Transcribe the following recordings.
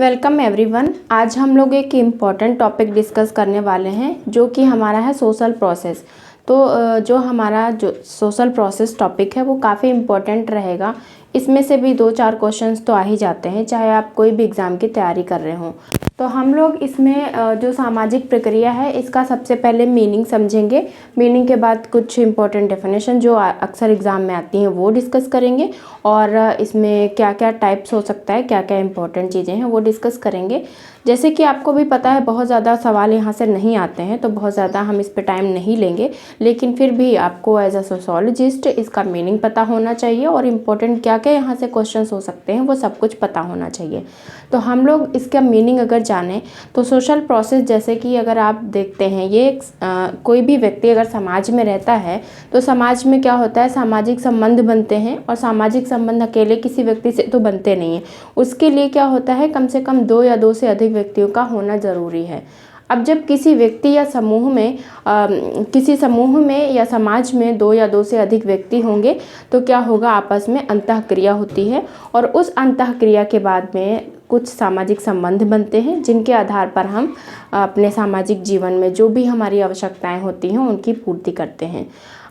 Welcome everyone. आज हम लोग एक इम्पॉर्टेंट टॉपिक डिस्कस करने वाले हैं जो कि हमारा है सोशल प्रोसेस। जो हमारा सोशल प्रोसेस टॉपिक है वो काफ़ी इम्पॉर्टेंट रहेगा। इसमें से भी 2-4 क्वेश्चंस तो आ ही जाते हैं, चाहे आप कोई भी एग्ज़ाम की तैयारी कर रहे हों। तो हम लोग इसमें जो सामाजिक प्रक्रिया है इसका सबसे पहले मीनिंग समझेंगे। मीनिंग के बाद कुछ इंपॉर्टेंट डेफिनेशन जो अक्सर एग्ज़ाम में आती हैं वो डिस्कस करेंगे, और इसमें क्या क्या टाइप्स हो सकता है, क्या क्या इंपॉर्टेंट चीज़ें हैं वो डिस्कस करेंगे। जैसे कि आपको भी पता है बहुत ज़्यादा सवाल यहाँ से नहीं आते हैं, तो बहुत ज़्यादा हम इस पे टाइम नहीं लेंगे, लेकिन फिर भी आपको एज अ सोशोलॉजिस्ट इसका मीनिंग पता होना चाहिए और इम्पोर्टेंट क्या क्या यहाँ से क्वेश्चंस हो सकते हैं वो सब कुछ पता होना चाहिए। तो हम लोग इसका मीनिंग अगर जानें तो सोशल प्रोसेस, जैसे कि अगर आप देखते हैं ये कोई भी व्यक्ति अगर समाज में रहता है तो समाज में क्या होता है, सामाजिक संबंध बनते हैं, और सामाजिक संबंध अकेले किसी व्यक्ति से तो बनते नहीं हैं। उसके लिए क्या होता है, कम से कम 2 या 2 से अधिक व्यक्तियों का होना ज़रूरी है। अब जब किसी व्यक्ति या समूह में किसी समूह में या समाज में 2 या 2 से अधिक व्यक्ति होंगे तो क्या होगा, आपस में अंतःक्रिया होती है, और उस अंतःक्रिया के बाद में कुछ सामाजिक संबंध बनते हैं जिनके आधार पर हम अपने सामाजिक जीवन में जो भी हमारी आवश्यकताएं होती हैं उनकी पूर्ति करते हैं।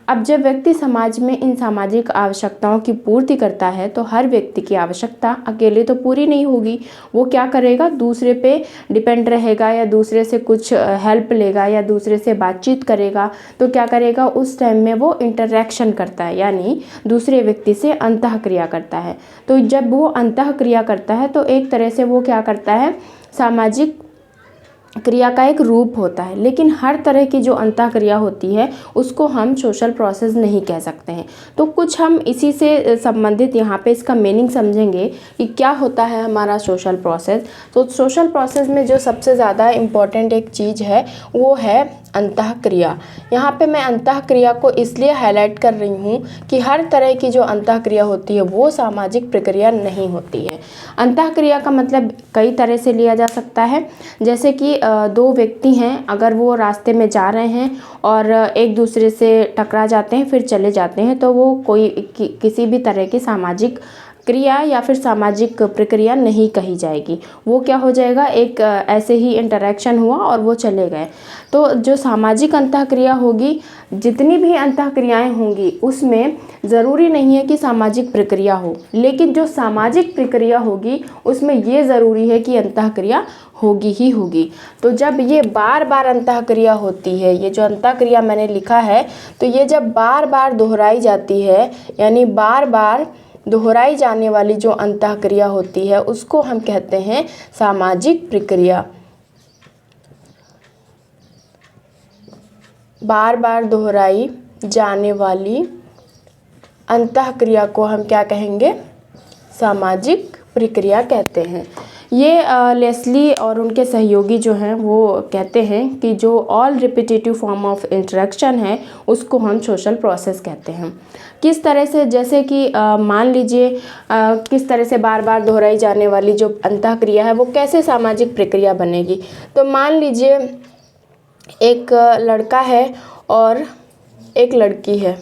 अब जब व्यक्ति समाज में इन सामाजिक आवश्यकताओं की पूर्ति करता है तो हर व्यक्ति की आवश्यकता अकेले तो पूरी नहीं होगी। वो क्या करेगा, दूसरे पे डिपेंड रहेगा, या दूसरे से कुछ हेल्प लेगा, या दूसरे से बातचीत करेगा। तो क्या करेगा, उस टाइम में वो इंटरैक्शन करता है, यानी दूसरे व्यक्ति से अंतःक्रिया करता है। तो जब वो अंतःक्रिया करता है तो एक तरह से वो क्या करता है, सामाजिक क्रिया का एक रूप होता है। लेकिन हर तरह की जो अंतःक्रिया होती है उसको हम सोशल प्रोसेस नहीं कह सकते हैं। तो कुछ हम इसी से संबंधित यहाँ पे इसका मीनिंग समझेंगे कि क्या होता है हमारा सोशल प्रोसेस। तो सोशल प्रोसेस में जो सबसे ज़्यादा इम्पॉर्टेंट एक चीज़ है वो है अंतःक्रिया। यहाँ पे मैं अंतःक्रिया को इसलिए हाईलाइट कर रही हूँ कि हर तरह की जो अंतःक्रिया होती है वो सामाजिक प्रक्रिया नहीं होती है। अंतःक्रिया का मतलब कई तरह से लिया जा सकता है, जैसे कि 2 व्यक्ति हैं, अगर वो रास्ते में जा रहे हैं और एक दूसरे से टकरा जाते हैं फिर चले जाते हैं, तो वो किसी भी तरह की सामाजिक क्रिया या फिर सामाजिक प्रक्रिया नहीं कही जाएगी। वो क्या हो जाएगा, एक ऐसे ही इंटरेक्शन हुआ और वो चले गए। तो जो सामाजिक अंतःक्रिया होगी, जितनी भी अंतःक्रियाएं होंगी उसमें ज़रूरी नहीं है कि सामाजिक प्रक्रिया हो, लेकिन जो सामाजिक प्रक्रिया होगी उसमें ये ज़रूरी है कि अंतःक्रिया होगी ही होगी। तो जब ये बार बार अंतःक्रिया होती है, ये जो अंतःक्रिया मैंने लिखा है, तो ये जब बार बार दोहराई जाती है, यानी बार बार दोहराई जाने वाली जो अंतःक्रिया होती है उसको हम कहते हैं सामाजिक प्रक्रिया। बार बार दोहराई जाने वाली अंतःक्रिया को हम क्या कहेंगे, सामाजिक प्रक्रिया कहते हैं। ये लेस्ली और उनके सहयोगी जो हैं वो कहते हैं कि जो all repetitive form of interaction है उसको हम सोशल प्रोसेस कहते हैं। किस तरह से, जैसे कि मान लीजिए किस तरह से बार बार दोहराई जाने वाली जो अंतःक्रिया है वो कैसे सामाजिक प्रक्रिया बनेगी। तो मान लीजिए एक लड़का है और एक लड़की है,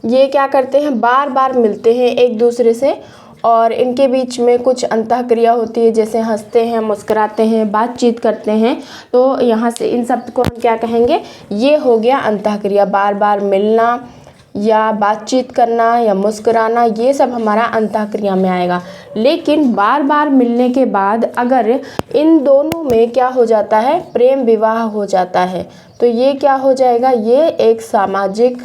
ये क्या करते हैं, बार बार मिलते हैं एक दूसरे से और इनके बीच में कुछ अंतःक्रिया होती है, जैसे हंसते हैं, मुस्कुराते हैं, बातचीत करते हैं। तो यहाँ से इन सब को हम क्या कहेंगे, ये हो गया अंतःक्रिया। बार बार मिलना या बातचीत करना या मुस्कुराना, ये सब हमारा अंतःक्रिया में आएगा। लेकिन बार बार मिलने के बाद अगर इन दोनों में क्या हो जाता है, प्रेम विवाह हो जाता है, तो ये क्या हो जाएगा, ये एक सामाजिक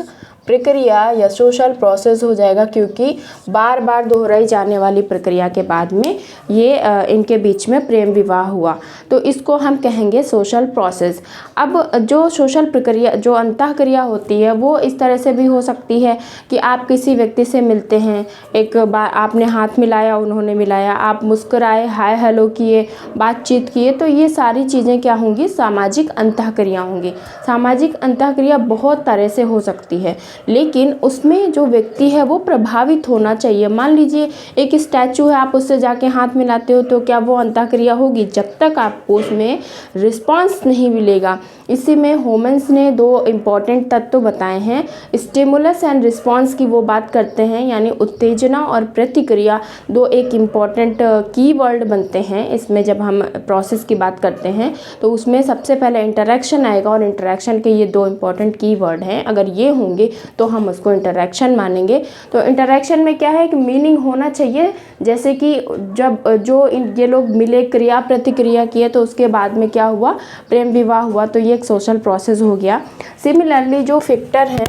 प्रक्रिया या सोशल प्रोसेस हो जाएगा, क्योंकि बार बार दोहराई जाने वाली प्रक्रिया के बाद में ये इनके बीच में प्रेम विवाह हुआ, तो इसको हम कहेंगे सोशल प्रोसेस। अब जो सोशल प्रक्रिया, जो अंतःक्रिया होती है वो इस तरह से भी हो सकती है कि आप किसी व्यक्ति से मिलते हैं, एक बार आपने हाथ मिलाया, उन्होंने मिलाया, आप मुस्कुराए, हाय हेलो किए, बातचीत किए, तो ये सारी चीज़ें क्या होंगी, सामाजिक अंतःक्रिया होंगी। सामाजिक अंतःक्रिया बहुत तरह से हो सकती है। लेकिन उसमें जो व्यक्ति है वो प्रभावित होना चाहिए। मान लीजिए एक स्टैचू है, आप उससे जाके हाथ मिलाते हो तो क्या वो अंतःक्रिया होगी? जब तक आपको उसमें रिस्पांस नहीं मिलेगा। इसी में होमन्स ने 2 इम्पॉर्टेंट तत्व बताए हैं, स्टिमुलस एंड रिस्पांस की वो बात करते हैं, यानी उत्तेजना और प्रतिक्रिया 2 एक इम्पॉर्टेंट कीवर्ड बनते हैं इसमें। जब हम प्रोसेस की बात करते हैं तो उसमें सबसे पहले इंटरैक्शन आएगा, और इंटरैक्शन के ये 2 इम्पॉर्टेंट कीवर्ड हैं। अगर ये होंगे तो हम उसको इंटरैक्शन मानेंगे। तो इंटरैक्शन में क्या है कि मीनिंग होना चाहिए, जैसे कि जब ये लोग मिले, क्रिया प्रतिक्रिया किए, तो उसके बाद में क्या हुआ? प्रेम विवाह हुआ। तो ये एक सोशल प्रोसेस हो गया। सिमिलरली जो फिक्टर हैं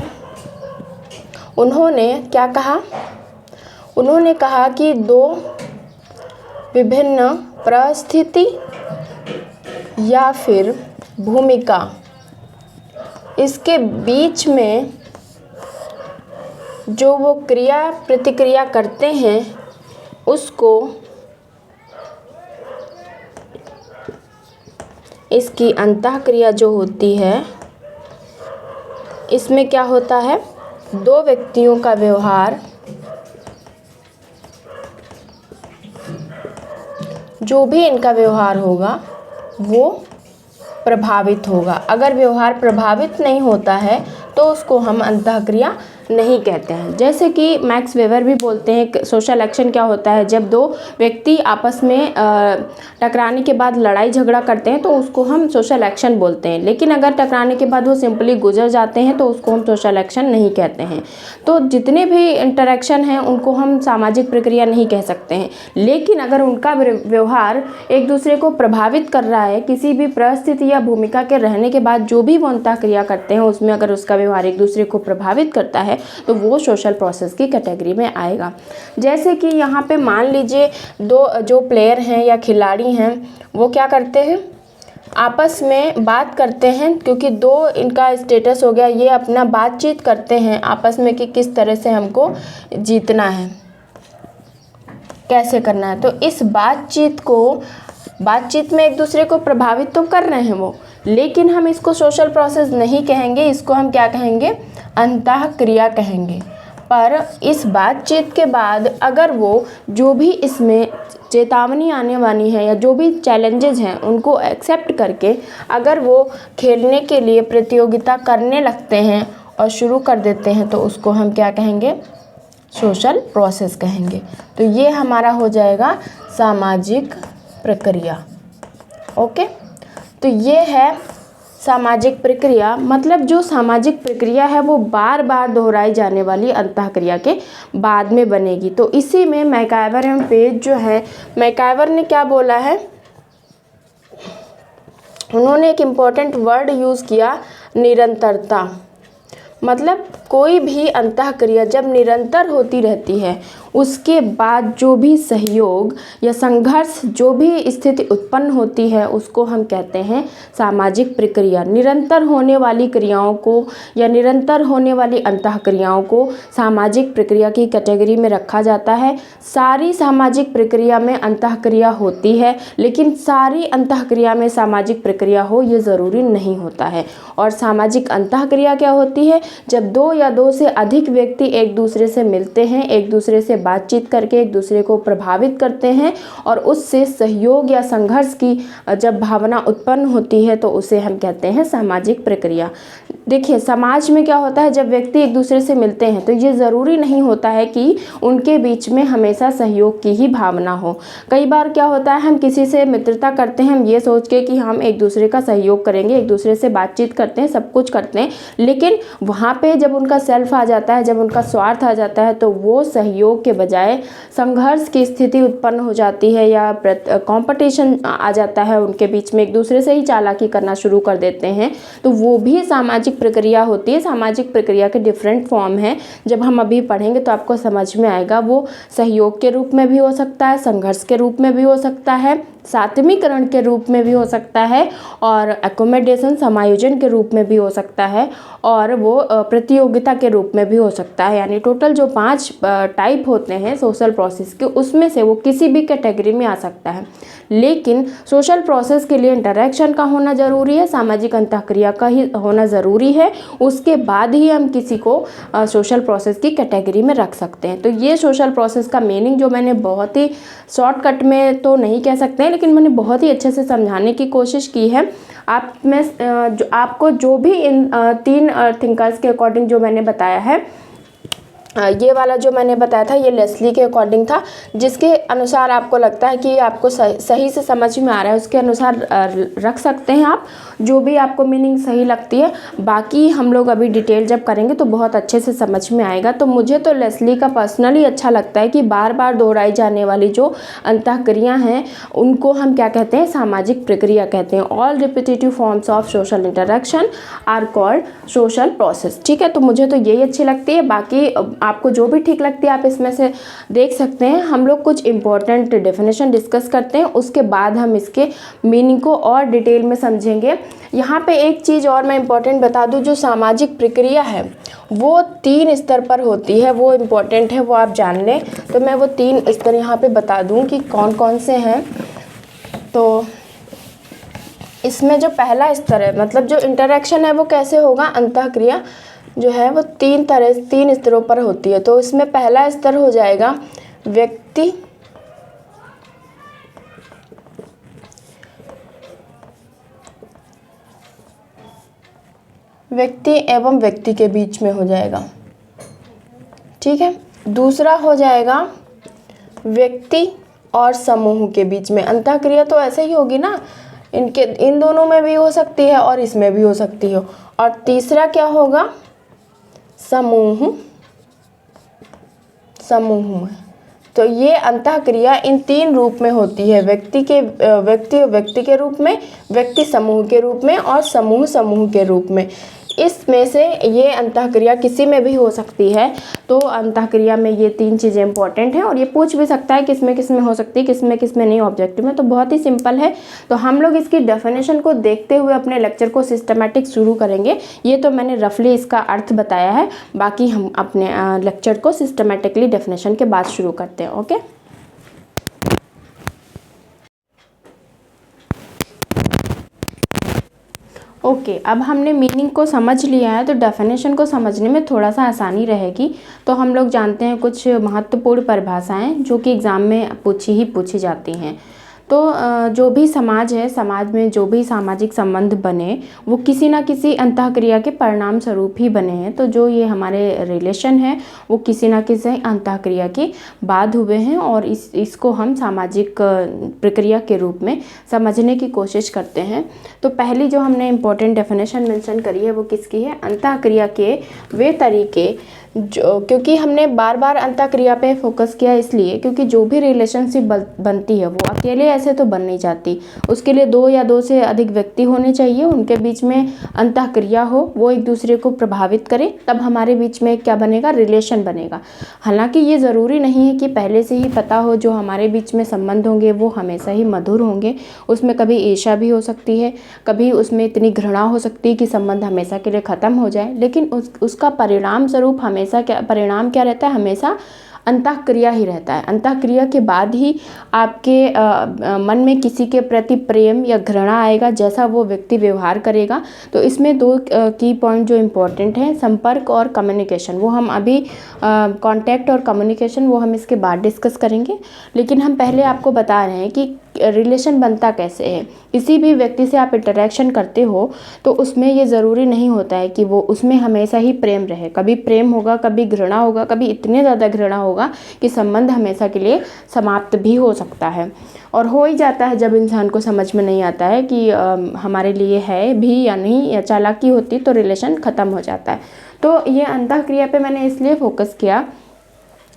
उन्होंने क्या कहा? उन्होंने कहा कि 2 विभिन्न परिस्थिति या फिर भूमिका, इसके बीच में जो वो क्रिया प्रतिक्रिया करते हैं उसको इसकी अंतःक्रिया जो होती है, इसमें क्या होता है? 2 व्यक्तियों का व्यवहार, जो भी इनका व्यवहार होगा वो प्रभावित होगा। अगर व्यवहार प्रभावित नहीं होता है तो उसको हम अंतःक्रिया नहीं कहते हैं। जैसे कि मैक्स वेबर भी बोलते हैं सोशल एक्शन क्या होता है? जब 2 व्यक्ति आपस में टकराने के बाद लड़ाई झगड़ा करते हैं तो उसको हम सोशल एक्शन बोलते हैं। लेकिन अगर टकराने के बाद वो सिंपली गुजर जाते हैं तो उसको हम सोशल एक्शन नहीं कहते हैं। तो जितने भी इंटरेक्शन हैं उनको हम सामाजिक प्रक्रिया नहीं कह सकते हैं। लेकिन अगर उनका व्यवहार एक दूसरे को प्रभावित कर रहा है, किसी भी परिस्थिति या भूमिका के रहने के बाद जो भी वो अंतःक्रिया करते हैं उसमें अगर उसका व्यवहार एक दूसरे को प्रभावित करता है तो वो सोशल प्रोसेस की कैटेगरी में आएगा। जैसे कि यहाँ पे मान लीजिए 2 जो प्लेयर हैं या खिलाड़ी हैं वो क्या करते हैं? आपस में बात करते हैं, क्योंकि 2 इनका स्टेटस हो गया, ये अपना बातचीत करते हैं आपस में कि किस तरह से हमको जीतना है, कैसे करना है। तो इस बातचीत में एक दूसरे को प्रभावित तो कर रहे हैं वो, लेकिन हम इसको सोशल प्रोसेस नहीं कहेंगे, इसको हम क्या कहेंगे? अंतःक्रिया कहेंगे। पर इस बातचीत के बाद अगर वो जो भी इसमें चेतावनी आने वाली है या जो भी चैलेंजेस हैं उनको एक्सेप्ट करके अगर वो खेलने के लिए प्रतियोगिता करने लगते हैं और शुरू कर देते हैं तो उसको हम क्या कहेंगे? सोशल प्रोसेस कहेंगे। तो ये हमारा हो जाएगा सामाजिक प्रक्रिया। ओके, तो ये है सामाजिक प्रक्रिया। मतलब जो सामाजिक प्रक्रिया है वो बार बार दोहराई जाने वाली अंतःक्रिया के बाद में बनेगी। तो इसी में मैकआइवर एवं पेज जो है, मैकआइवर ने क्या बोला है? उन्होंने एक इम्पॉर्टेंट वर्ड यूज़ किया, निरंतरता। मतलब कोई भी अंतःक्रिया जब निरंतर होती रहती है उसके बाद जो भी सहयोग या संघर्ष, जो भी स्थिति उत्पन्न होती है उसको हम कहते हैं सामाजिक प्रक्रिया। निरंतर होने वाली क्रियाओं को या निरंतर होने वाली अंतःक्रियाओं को सामाजिक प्रक्रिया की कैटेगरी में रखा जाता है। सारी सामाजिक प्रक्रिया में अंतःक्रिया होती है, लेकिन सारी अंतःक्रिया में सामाजिक प्रक्रिया हो ये ज़रूरी नहीं होता है। और सामाजिक अंतःक्रिया क्या होती है? जब 2 या 2 से अधिक व्यक्ति एक दूसरे से मिलते हैं, एक दूसरे से बातचीत करके एक दूसरे को प्रभावित करते हैं और उससे सहयोग या संघर्ष की जब भावना उत्पन्न होती है तो उसे हम कहते हैं सामाजिक प्रक्रिया। देखिए, समाज में क्या होता है? जब व्यक्ति एक दूसरे से मिलते हैं तो ये ज़रूरी नहीं होता है कि उनके बीच में हमेशा सहयोग की ही भावना हो। कई बार क्या होता है, हम किसी से मित्रता करते हैं हम ये सोच के कि हम एक दूसरे का सहयोग करेंगे, एक दूसरे से बातचीत करते हैं, सब कुछ करते हैं, लेकिन वहाँ पे जब उनका सेल्फ आ जाता है, जब उनका स्वार्थ आ जाता है तो वो सहयोग के बजाय संघर्ष की स्थिति उत्पन्न हो जाती है या कंपटीशन आ जाता है उनके बीच में, एक दूसरे से ही चालाकी करना शुरू कर देते हैं। तो वो भी सामाजिक प्रक्रिया होती है। सामाजिक प्रक्रिया के डिफरेंट फॉर्म हैं, जब हम अभी पढ़ेंगे तो आपको समझ में आएगा। वो सहयोग के रूप में भी हो सकता है, संघर्ष के रूप में भी हो सकता है, सातवीकरण के रूप में भी हो सकता है, और एकोमोडेशन समायोजन के रूप में भी हो सकता है, और वो प्रतियोगिता के रूप में भी हो सकता है। यानी टोटल जो 5 टाइप होते हैं सोशल प्रोसेस के, उसमें से वो किसी भी कैटेगरी में आ सकता है। लेकिन सोशल प्रोसेस के लिए इंटरेक्शन का होना ज़रूरी है, सामाजिक अंतःक्रिया का ही होना ज़रूरी है, उसके बाद ही हम किसी को सोशल प्रोसेस की कैटेगरी में रख सकते हैं। तो ये सोशल प्रोसेस का मीनिंग जो मैंने बहुत ही शॉर्टकट में तो नहीं कह सकते हैं, लेकिन मैंने बहुत ही अच्छे से समझाने की कोशिश की है। आपको जो भी इन 3 थिंकर्स के अकॉर्डिंग जो मैंने बताया है, ये वाला जो मैंने बताया था ये लेस्ली के अकॉर्डिंग था, जिसके अनुसार आपको लगता है कि आपको सही से समझ में आ रहा है उसके अनुसार रख सकते हैं आप, जो भी आपको मीनिंग सही लगती है। बाकी हम लोग अभी डिटेल जब करेंगे तो बहुत अच्छे से समझ में आएगा। तो मुझे तो लेस्ली का पर्सनली अच्छा लगता है कि बार बार दोहराई जाने वाली जो अंतःक्रियाएं हैं उनको हम क्या कहते हैं, सामाजिक प्रक्रिया कहते हैं। All repetitive forms of social interaction are called social process. ठीक है, तो मुझे तो यही अच्छी लगती है। बाकी आपको जो भी ठीक लगती है आप इसमें से देख सकते हैं। हम लोग कुछ इंपॉर्टेंट डेफिनेशन डिस्कस करते हैं, उसके बाद हम इसके मीनिंग को और डिटेल में समझेंगे। यहाँ पे एक चीज़ और मैं इम्पॉर्टेंट बता दूँ, जो सामाजिक प्रक्रिया है वो 3 स्तर पर होती है, वो इम्पॉर्टेंट है, वो आप जान लें। तो मैं वो 3 स्तर यहाँ पे बता दूँ कि कौन कौन से हैं। तो इसमें जो पहला स्तर है, मतलब जो इंटरेक्शन है वो कैसे होगा, अंतःक्रिया जो है वो 3 स्तरों पर होती है। तो इसमें पहला स्तर हो जाएगा व्यक्ति एवं व्यक्ति के बीच में हो जाएगा। ठीक है, दूसरा हो जाएगा व्यक्ति और समूह के बीच में। अंतःक्रिया तो ऐसे ही होगी ना, इन दोनों में भी हो सकती है और इसमें भी हो सकती है। और तीसरा क्या होगा, समूह में। तो ये अंतःक्रिया इन 3 रूप में होती है, व्यक्ति के रूप में, व्यक्ति समूह के रूप में, और समूह के रूप में। इसमें से ये अंतःक्रिया किसी में भी हो सकती है। तो अंतःक्रिया में ये 3 चीज़ें इंपॉर्टेंट हैं, और ये पूछ भी सकता है किसमें हो सकती है, किसमें नहीं ऑब्जेक्टिव में। तो बहुत ही सिंपल है। तो हम लोग इसकी डेफिनेशन को देखते हुए अपने लेक्चर को सिस्टमैटिक शुरू करेंगे। ये तो मैंने रफली इसका अर्थ बताया है, बाकी हम अपने लेक्चर को सिस्टमैटिकली डेफिनेशन के बाद शुरू करते हैं। ओके, अब हमने मीनिंग को समझ लिया है, तो डेफिनेशन को समझने में थोड़ा सा आसानी रहेगी। तो हम लोग जानते हैं कुछ महत्वपूर्ण परिभाषाएं जो कि एग्ज़ाम में पूछी जाती हैं। तो जो भी समाज है, समाज में जो भी सामाजिक संबंध बने वो किसी ना किसी अंतःक्रिया के परिणाम स्वरूप ही बने हैं। तो जो ये हमारे रिलेशन है वो किसी ना किसी अंतःक्रिया के बाद हुए हैं, और इसको हम सामाजिक प्रक्रिया के रूप में समझने की कोशिश करते हैं। तो पहली जो हमने इम्पोर्टेंट डेफिनेशन मेंशन करी है वो किसकी है, अंतःक्रिया के वे तरीके क्योंकि हमने बार बार अंतःक्रिया पे फोकस किया इसलिए क्योंकि जो भी रिलेशनशिप बनती है वो अकेले ऐसे तो बन नहीं जाती। उसके लिए 2 या 2 से अधिक व्यक्ति होने चाहिए, उनके बीच में अंतःक्रिया हो, वो एक दूसरे को प्रभावित करे, तब हमारे बीच में क्या बनेगा, रिलेशन बनेगा। हालांकि ये ज़रूरी नहीं है कि पहले से ही पता हो जो हमारे बीच में संबंध होंगे वो हमेशा ही मधुर होंगे। उसमें कभी ईर्ष्या भी हो सकती है, कभी उसमें इतनी घृणा हो सकती है कि संबंध हमेशा के लिए ख़त्म हो जाए। लेकिन उसका परिणाम स्वरूप परिणाम क्या रहता है, हमेशा अंतःक्रिया ही रहता है। अंतःक्रिया के बाद ही आपके मन में किसी के प्रति प्रेम या घृणा आएगा, जैसा वो व्यक्ति व्यवहार करेगा। तो इसमें 2 की पॉइंट जो इम्पोर्टेंट हैं, संपर्क और कम्युनिकेशन। वो हम अभी कांटेक्ट और कम्युनिकेशन वो हम इसके बाद डिस्कस करेंगे। लेकिन हम पहले आपको बता रहे हैं कि रिलेशन बनता कैसे है। किसी भी व्यक्ति से आप इंटरेक्शन करते हो तो उसमें ये ज़रूरी नहीं होता है कि वो उसमें हमेशा ही प्रेम रहे। कभी प्रेम होगा, कभी घृणा होगा, कभी इतने ज़्यादा घृणा होगा कि संबंध हमेशा के लिए समाप्त भी हो सकता है। और हो ही जाता है जब इंसान को समझ में नहीं आता है कि हमारे लिए है भी या नहीं, या चालाकी होती तो रिलेशन ख़त्म हो जाता है। तो ये अंतःक्रिया पे मैंने इसलिए फोकस किया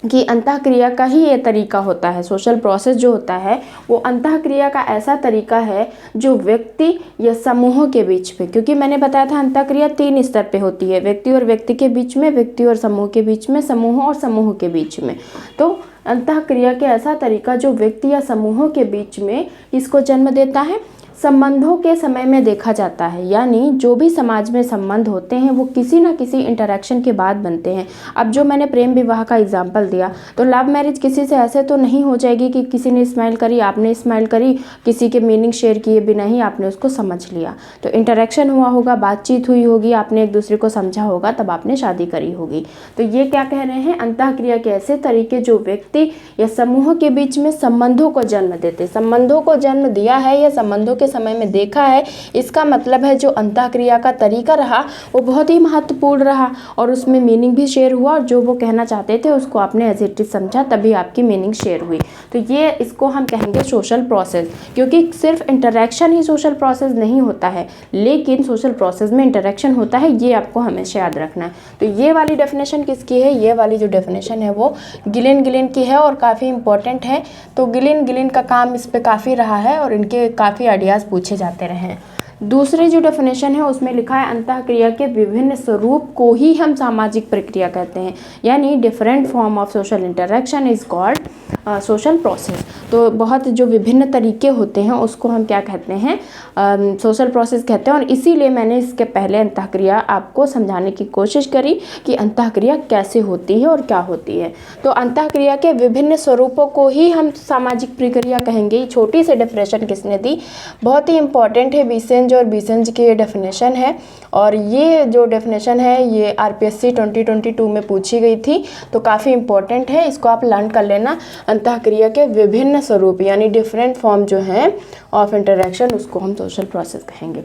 कि अंतःक्रिया का ही ये तरीका होता है। सोशल प्रोसेस जो होता है वो अंतःक्रिया का ऐसा तरीका है जो व्यक्ति या समूहों के बीच में, क्योंकि मैंने बताया था अंतःक्रिया 3 स्तर पे होती है, व्यक्ति और व्यक्ति के बीच में, व्यक्ति और समूह के बीच में, समूह और समूह के बीच में। तो अंतःक्रिया के ऐसा तरीका जो व्यक्ति या समूहों के बीच में इसको जन्म देता है, संबंधों के समय में देखा जाता है। यानी जो भी समाज में संबंध होते हैं वो किसी ना किसी इंटरेक्शन के बाद बनते हैं। अब जो मैंने प्रेम विवाह का एग्जाम्पल दिया, तो लव मैरिज किसी से ऐसे तो नहीं हो जाएगी कि किसी ने स्माइल करी, आपने स्माइल करी, किसी के मीनिंग शेयर किए बिना ही आपने उसको समझ लिया। तो इंटरेक्शन हुआ होगा, बातचीत हुई होगी, आपने एक दूसरे को समझा होगा, तब आपने शादी करी होगी। तो ये क्या कह रहे हैं, अंतःक्रिया के ऐसे तरीके जो व्यक्ति या समूह के बीच में संबंधों को जन्म देते। संबंधों को जन्म दिया है या संबंधों के समय में देखा है, इसका मतलब है जो अंतःक्रिया का तरीका रहा वो बहुत ही महत्वपूर्ण रहा और उसमें मीनिंग भी शेयर हुआ, और जो वो कहना चाहते थे उसको आपने एज इट इज समझा, तभी आपकी मीनिंग शेयर हुई। तो ये इसको हम कहेंगे सोशल प्रोसेस, क्योंकि सिर्फ इंटरेक्शन ही सोशल प्रोसेस नहीं होता है, लेकिन सोशल प्रोसेस में इंटरेक्शन होता है, ये आपको हमेशा याद रखना है। तो ये वाली डेफिनेशन किसकी है, ये वाली जो डेफिनेशन है वो गिलिन की है और काफ़ी इंपॉर्टेंट है। तो गिलिन का काम इस पे काफ़ी रहा है और इनके काफ़ी आइडियाज़ पूछे जाते रहे हैं। दूसरी जो डेफिनेशन है उसमें लिखा है अंतःक्रिया के विभिन्न स्वरूप को ही हम सामाजिक प्रक्रिया कहते हैं, यानी different form of social interaction is called social process. तो बहुत जो विभिन्न तरीके होते हैं उसको हम क्या कहते हैं, सोशल प्रोसेस कहते हैं। और इसीलिए मैंने इसके पहले अंतःक्रिया आपको समझाने की कोशिश करी कि अंतःक्रिया कैसे होती है और क्या होती है। तो अंतःक्रिया के विभिन्न स्वरूपों को ही हम सामाजिक प्रक्रिया कहेंगे। छोटी सी डेफिनेशन किसने दी, बहुत ही इंपॉर्टेंट है, बीसेंज और बीसेंज की ये डेफिनेशन है। और ये जो डेफिनेशन है ये RPSC 2022 में पूछी गई थी, तो काफ़ी इंपॉर्टेंट है, इसको आप लर्न कर लेना। अंतःक्रिया के विभिन्न स्वरूप यानी डिफरेंट फॉर्म जो हैं ऑफ इंटरेक्शन, उसको हम सोशल प्रोसेस कहेंगे।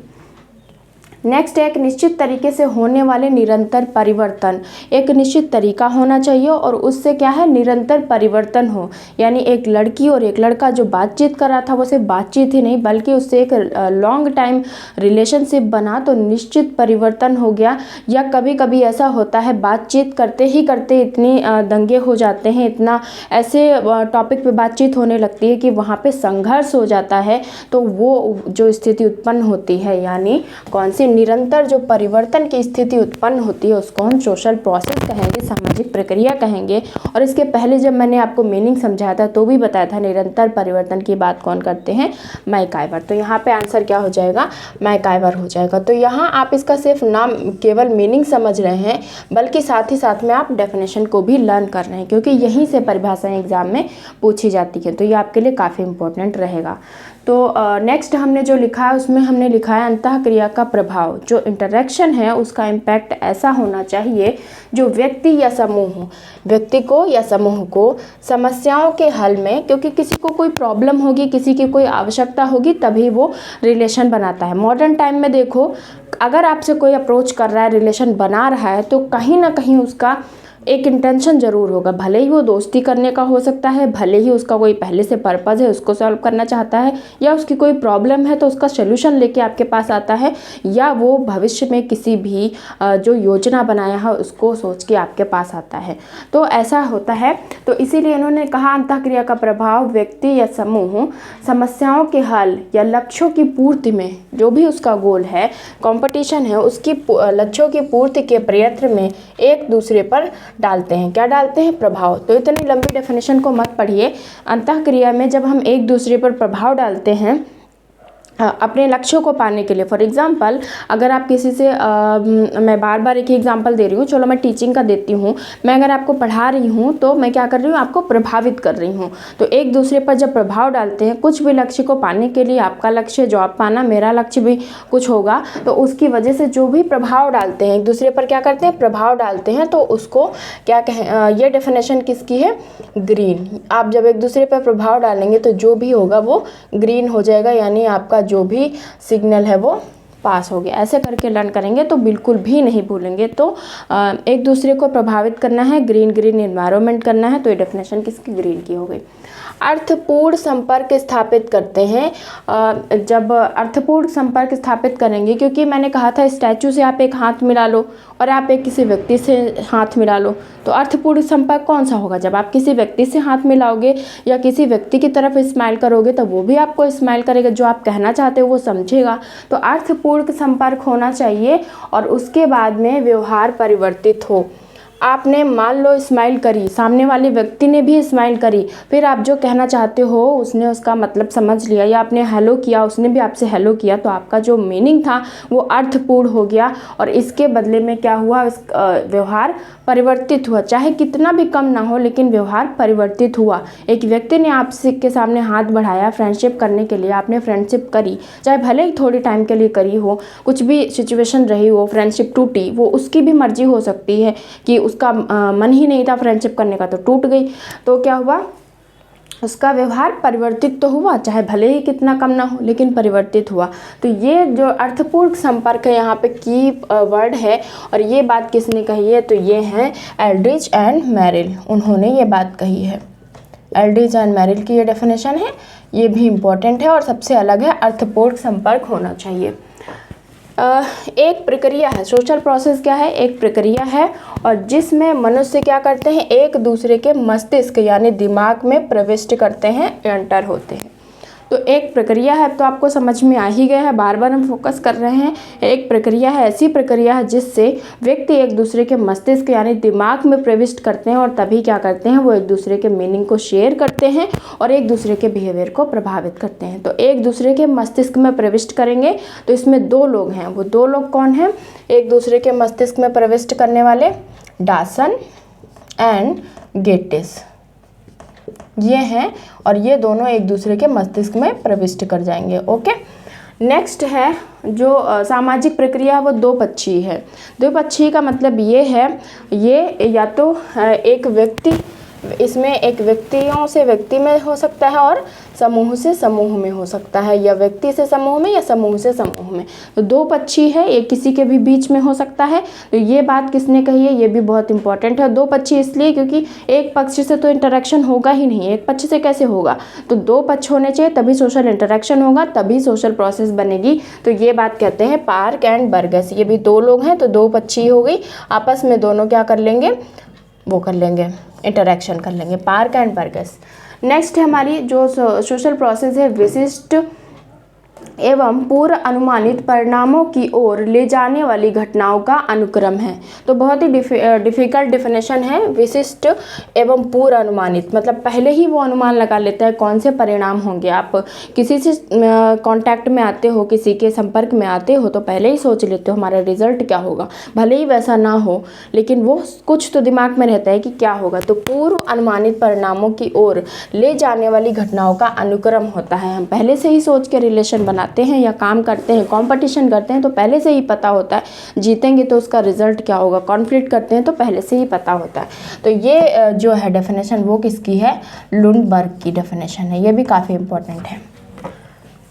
नेक्स्ट है एक निश्चित तरीके से होने वाले निरंतर परिवर्तन। एक निश्चित तरीका होना चाहिए और उससे क्या है, निरंतर परिवर्तन हो। यानी एक लड़की और एक लड़का जो बातचीत कर रहा था वो सिर्फ बातचीत ही नहीं बल्कि उससे एक लॉन्ग टाइम रिलेशनशिप बना, तो निश्चित परिवर्तन हो गया। या कभी कभी ऐसा होता है बातचीत करते ही करते इतनी दंगे हो जाते हैं, इतना ऐसे टॉपिक पे बातचीत होने लगती है कि वहाँ पे संघर्ष हो जाता है। तो वो जो स्थिति उत्पन्न होती है, यानी कौन सी, निरंतर जो परिवर्तन की स्थिति उत्पन्न होती है, उसको हम सोशल प्रोसेस कहेंगे, सामाजिक प्रक्रिया कहेंगे। और इसके पहले जब मैंने आपको मीनिंग समझाया था तो भी बताया था निरंतर परिवर्तन की बात कौन करते हैं, मैकआइवर। तो यहाँ पे आंसर क्या हो जाएगा, मैकआइवर हो जाएगा। तो यहाँ आप इसका सिर्फ नाम केवल मीनिंग समझ रहे हैं, बल्कि साथ ही साथ में आप डेफिनेशन को भी लर्न कर रहे हैं, क्योंकि यहीं से परिभाषाएं एग्जाम में पूछी जाती है। तो ये आपके लिए काफ़ी इंपॉर्टेंट रहेगा। तो नेक्स्ट हमने जो लिखा है उसमें हमने लिखा है अंतःक्रिया का प्रभाव, जो इंटरेक्शन है उसका इम्पैक्ट ऐसा होना चाहिए जो व्यक्ति या समूह, व्यक्ति को या समूह को समस्याओं के हल में, क्योंकि किसी को कोई प्रॉब्लम होगी, किसी की कोई आवश्यकता होगी, तभी वो रिलेशन बनाता है। मॉडर्न टाइम में देखो, अगर आपसे कोई अप्रोच कर रहा है, रिलेशन बना रहा है, तो कहीं ना कहीं उसका एक इंटेंशन ज़रूर होगा। भले ही वो दोस्ती करने का हो सकता है, भले ही उसका कोई पहले से पर्पज़ है, उसको सॉल्व करना चाहता है, या उसकी कोई प्रॉब्लम है तो उसका सोल्यूशन लेके आपके पास आता है, या वो भविष्य में किसी भी जो योजना बनाया है उसको सोच के आपके पास आता है। तो ऐसा होता है। तो इसीलिए इन्होंने कहा अंतःक्रिया का प्रभाव व्यक्ति या समूह समस्याओं के हल या लक्ष्यों की पूर्ति में, जो भी उसका गोल है, कंपटीशन है, उसकी लक्ष्यों की पूर्ति के प्रयत्न में एक दूसरे पर डालते हैं। क्या डालते हैं, प्रभाव। तो इतनी लंबी डेफिनेशन को मत पढ़िए। अंतःक्रिया में जब हम एक दूसरे पर प्रभाव डालते हैं अपने लक्ष्यों को पाने के लिए, फॉर एग्जांपल अगर आप किसी से मैं बार बार एक ही एग्जांपल दे रही हूँ, चलो मैं टीचिंग का देती हूँ, मैं अगर आपको पढ़ा रही हूँ तो मैं क्या कर रही हूँ, आपको प्रभावित कर रही हूँ। तो एक दूसरे पर जब प्रभाव डालते हैं कुछ भी लक्ष्य को पाने के लिए, आपका लक्ष्य जॉब पाना, मेरा लक्ष्य भी कुछ होगा, तो उसकी वजह से जो भी प्रभाव डालते हैं एक दूसरे पर, क्या करते हैं, प्रभाव डालते हैं, तो उसको क्या कहें, ये डेफिनेशन किसकी है, ग्रीन। आप जब एक दूसरे पर प्रभाव डालेंगे तो जो भी होगा वो ग्रीन हो जाएगा, यानी आपका जो भी सिग्नल है वो पास हो गया, ऐसे करके लर्न करेंगे तो बिल्कुल भी नहीं भूलेंगे। तो एक दूसरे को प्रभावित करना है, ग्रीन ग्रीन एनवायरनमेंट करना है, तो ये डेफिनेशन किसकी, ग्रीन की हो गई। अर्थपूर्ण संपर्क स्थापित करते हैं, जब अर्थपूर्ण संपर्क स्थापित करेंगे, क्योंकि मैंने कहा था स्टैचू से आप एक हाथ मिला लो और आप एक किसी व्यक्ति से हाथ मिला लो, तो अर्थपूर्ण संपर्क कौन सा होगा, जब आप किसी व्यक्ति से हाथ मिलाओगे या किसी व्यक्ति की तरफ स्माइल करोगे तो वो भी आपको स्माइल करेगा, जो आप कहना चाहते हो वो समझेगा। तो अर्थपूर्ण संपर्क होना चाहिए और उसके बाद में व्यवहार परिवर्तित हो। आपने मान लो स्माइल करी, सामने वाले व्यक्ति ने भी स्माइल करी, फिर आप जो कहना चाहते हो उसने उसका मतलब समझ लिया, या आपने हेलो किया उसने भी आपसे हेलो किया, तो आपका जो मीनिंग था वो अर्थपूर्ण हो गया और इसके बदले में क्या हुआ, व्यवहार परिवर्तित हुआ। चाहे कितना भी कम ना हो लेकिन व्यवहार परिवर्तित हुआ। एक व्यक्ति ने आपसे के सामने हाथ बढ़ाया फ्रेंडशिप करने के लिए, आपने फ्रेंडशिप करी, चाहे भले ही थोड़ी टाइम के लिए करी हो, कुछ भी सिचुएशन रही हो, फ्रेंडशिप टूटी, वो उसकी भी मर्जी हो सकती है कि उसका मन ही नहीं था फ्रेंडशिप करने का तो टूट गई, तो क्या हुआ, उसका व्यवहार परिवर्तित तो हुआ, चाहे भले ही कितना कम ना हो लेकिन परिवर्तित हुआ। तो ये जो अर्थपूर्ण संपर्क है यहाँ पे की वर्ड है, और ये बात किसने कही है, तो ये हैं एल्ड्रिच एंड मेरिल, उन्होंने ये बात कही है। एल्ड्रिच एंड मेरिल की ये डेफिनेशन है, ये भी इम्पोर्टेंट है और सबसे अलग है, अर्थपूर्ण संपर्क होना चाहिए। एक प्रक्रिया है, सोशल प्रोसेस क्या है, एक प्रक्रिया है और जिसमें मनुष्य क्या करते हैं, एक दूसरे के मस्तिष्क यानी दिमाग में प्रविष्ट करते हैं, एंटर होते हैं। तो एक प्रक्रिया है, तो आपको समझ में आ ही गया है, बार बार हम फोकस कर रहे हैं। एक प्रक्रिया है, ऐसी प्रक्रिया है जिससे व्यक्ति एक दूसरे के मस्तिष्क यानी दिमाग में प्रविष्ट करते हैं और तभी क्या करते हैं, वो एक दूसरे के मीनिंग को शेयर करते हैं और एक दूसरे के बिहेवियर को प्रभावित करते हैं। तो एक दूसरे के मस्तिष्क में प्रविष्ट करेंगे, तो इसमें दो लोग हैं, वो दो लोग कौन हैं, एक दूसरे के मस्तिष्क में प्रविष्ट करने वाले डासन एंड गेटिस, ये हैं और ये दोनों एक दूसरे के मस्तिष्क में प्रविष्ट कर जाएंगे। ओके, नेक्स्ट है जो सामाजिक प्रक्रिया है, वो दो पक्षी है। दो पक्षी का मतलब ये है, ये या तो एक व्यक्ति, इसमें एक व्यक्तियों से व्यक्ति में हो सकता है और समूह से समूह में हो सकता है, या व्यक्ति से समूह में या समूह से समूह में। तो दो पक्षी है, ये किसी के भी बीच में हो सकता है। तो ये बात किसने कही है, ये भी बहुत इंपॉर्टेंट है। दो पक्षी इसलिए क्योंकि एक पक्ष से तो इंटरेक्शन होगा ही नहीं, एक पक्ष से कैसे होगा, तो दो पक्ष होने चाहिए तभी सोशल इंटरेक्शन होगा, तभी सोशल प्रोसेस बनेगी। तो ये बात कहते हैं पार्क एंड बर्गस, ये भी दो लोग हैं तो दो पक्षी हो गई, आपस में दोनों क्या कर लेंगे, वो कर लेंगे, इंटरेक्शन कर लेंगे, पार्क एंड बर्गस। नेक्स्ट है हमारी जो सोशल प्रोसेस है, विशिष्ट एवं पूर्व अनुमानित परिणामों की ओर ले जाने वाली घटनाओं का अनुक्रम है। तो बहुत ही डिफ़िकल्ट डेफिनेशन है, विशिष्ट एवं पूर्व अनुमानित, मतलब पहले ही वो अनुमान लगा लेता है कौन से परिणाम होंगे। आप किसी से कांटेक्ट में आते हो, किसी के संपर्क में आते हो, तो पहले ही सोच लेते हो हमारा रिजल्ट क्या होगा, भले ही वैसा ना हो लेकिन वो कुछ तो दिमाग में रहता है कि क्या होगा। तो पूर्व अनुमानित परिणामों की ओर ले जाने वाली घटनाओं का अनुक्रम होता है। हम पहले से ही सोच के रिलेशन बनाते हैं या काम करते हैं, कंपटीशन करते हैं तो पहले से ही पता होता है, जीतेंगे तो उसका रिजल्ट क्या होगा, कॉन्फ्लिक्ट करते हैं तो पहले से ही पता होता है। तो ये जो है डेफिनेशन वो किसकी है, लुंडबर्ग की डेफिनेशन है, ये भी काफ़ी इंपॉर्टेंट है।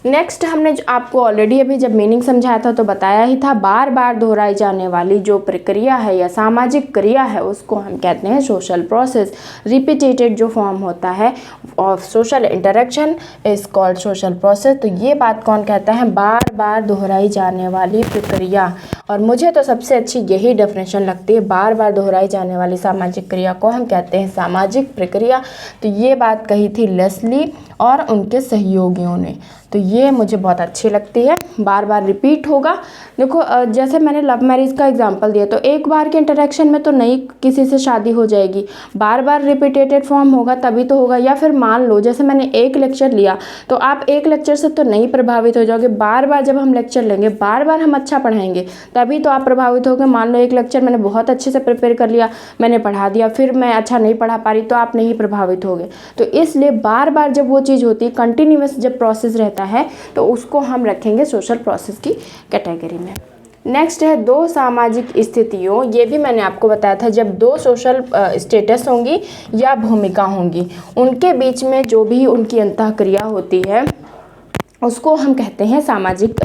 नेक्स्ट हमने आपको ऑलरेडी अभी जब मीनिंग समझाया था तो बताया ही था, बार बार दोहराई जाने वाली जो प्रक्रिया है या सामाजिक क्रिया है उसको हम कहते हैं सोशल प्रोसेस। रिपीटेटेड जो फॉर्म होता है of social interaction is called social process. तो ये बात कौन कहता है, बार बार दोहराई जाने वाली प्रक्रिया। और मुझे तो सबसे अच्छी यही डेफिनेशन लगती है, बार बार दोहराई जाने वाली सामाजिक क्रिया को हम कहते हैं सामाजिक प्रक्रिया। तो ये बात कही थी लेस्ली और उनके सहयोगियों ने, तो ये मुझे बहुत अच्छी लगती है, बार बार रिपीट होगा। देखो जैसे मैंने लव मैरिज का एग्जांपल दिया, तो एक बार के इंटरेक्शन में तो नहीं किसी से शादी हो जाएगी, बार बार रिपीटेटेड फॉर्म होगा तभी तो होगा। या फिर मान लो जैसे मैंने एक लेक्चर लिया, तो आप एक लेक्चर से तो नहीं प्रभावित हो जाओगे, बार बार जब हम लेक्चर लेंगे, बार बार हम अच्छा पढ़ाएंगे तभी तो आप प्रभावित होगे। मान लो एक लेक्चर मैंने बहुत अच्छे से प्रिपेयर कर लिया, मैंने पढ़ा दिया, फिर मैं अच्छा नहीं पढ़ा पा रही, तो आप नहीं प्रभावित होगे। तो इसलिए बार बार जब वो चीज़ होती है, कंटिन्यूअस जब प्रोसेस रहता है, तो उसको हम रखेंगे सोशल प्रोसेस की कैटेगरी में। नेक्स्ट है दो सामाजिक स्थितियों, ये भी मैंने आपको बताया था, जब दो सोशल स्टेटस होंगी या भूमिका होंगी, उनके बीच में जो भी उनकी अंतःक्रिया होती है उसको हम कहते हैं सामाजिक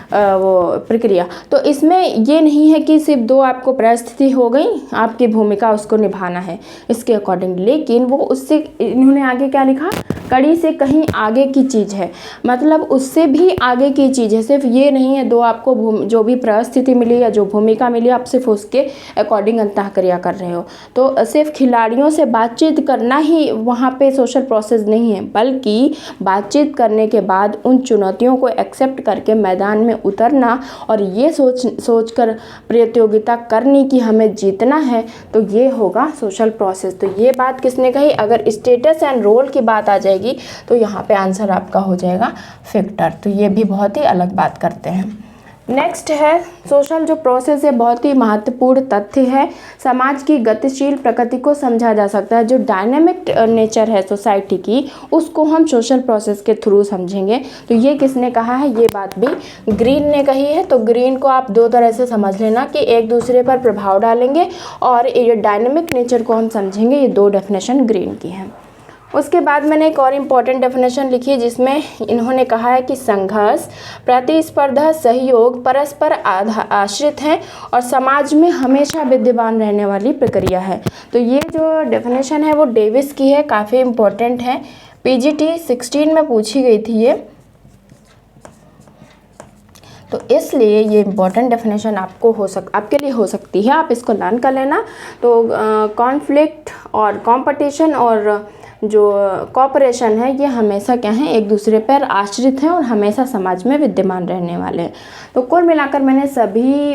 वो प्रक्रिया। तो इसमें ये नहीं है कि सिर्फ दो आपको परिस्थिति हो गई, आपकी भूमिका उसको निभाना है इसके अकॉर्डिंग, लेकिन वो उससे इन्होंने आगे क्या लिखा, कड़ी से कहीं आगे की चीज़ है, मतलब उससे भी आगे की चीज़ है। सिर्फ ये नहीं है दो आपको जो भी परिस्थिति मिली या जो भूमिका मिली आप सिर्फ उसके अकॉर्डिंग अंतःक्रिया कर रहे हो। तो सिर्फ खिलाड़ियों से बातचीत करना ही वहाँ पे सोशल प्रोसेस नहीं है, बल्कि बातचीत करने के बाद उन चुनौतियों को एक्सेप्ट करके मैदान में उतरना और ये सोच कर प्रतियोगिता करनी कि हमें जीतना है, तो ये होगा सोशल प्रोसेस। तो ये बात किसने कही, अगर स्टेटस एंड रोल की बात आ जाएगी तो यहाँ पे आंसर आपका हो जाएगा फैक्टर। तो ये भी बहुत ही अलग बात करते हैं। नेक्स्ट है सोशल जो प्रोसेस है बहुत ही महत्वपूर्ण तथ्य है। समाज की गतिशील प्रकृति को समझा जा सकता है। जो डायनेमिक नेचर है सोसाइटी की, उसको हम सोशल प्रोसेस के थ्रू समझेंगे। तो ये किसने कहा है, ये बात भी ग्रीन ने कही है। तो ग्रीन को आप दो तरह से समझ लेना कि एक दूसरे पर प्रभाव डालेंगे और ये डायनेमिक नेचर को हम समझेंगे। ये दो डेफिनेशन ग्रीन की हैं। उसके बाद मैंने एक और इम्पॉर्टेंट डेफिनेशन लिखी है जिसमें इन्होंने कहा है कि संघर्ष, प्रतिस्पर्धा, सहयोग परस्पर आश्रित हैं और समाज में हमेशा विद्यमान रहने वाली प्रक्रिया है। तो ये जो डेफिनेशन है वो डेविस की है, काफ़ी इम्पोर्टेंट है, PGT 16 में पूछी गई थी ये, तो इसलिए ये इम्पॉर्टेंट डेफिनेशन आपके लिए हो सकती है, आप इसको लर्न कर लेना। तो कॉन्फ्लिक्ट और कंपटीशन और जो कॉपरेशन है ये हमेशा क्या है, एक दूसरे पर आश्रित हैं और हमेशा समाज में विद्यमान रहने वाले हैं। तो कुल मिलाकर मैंने सभी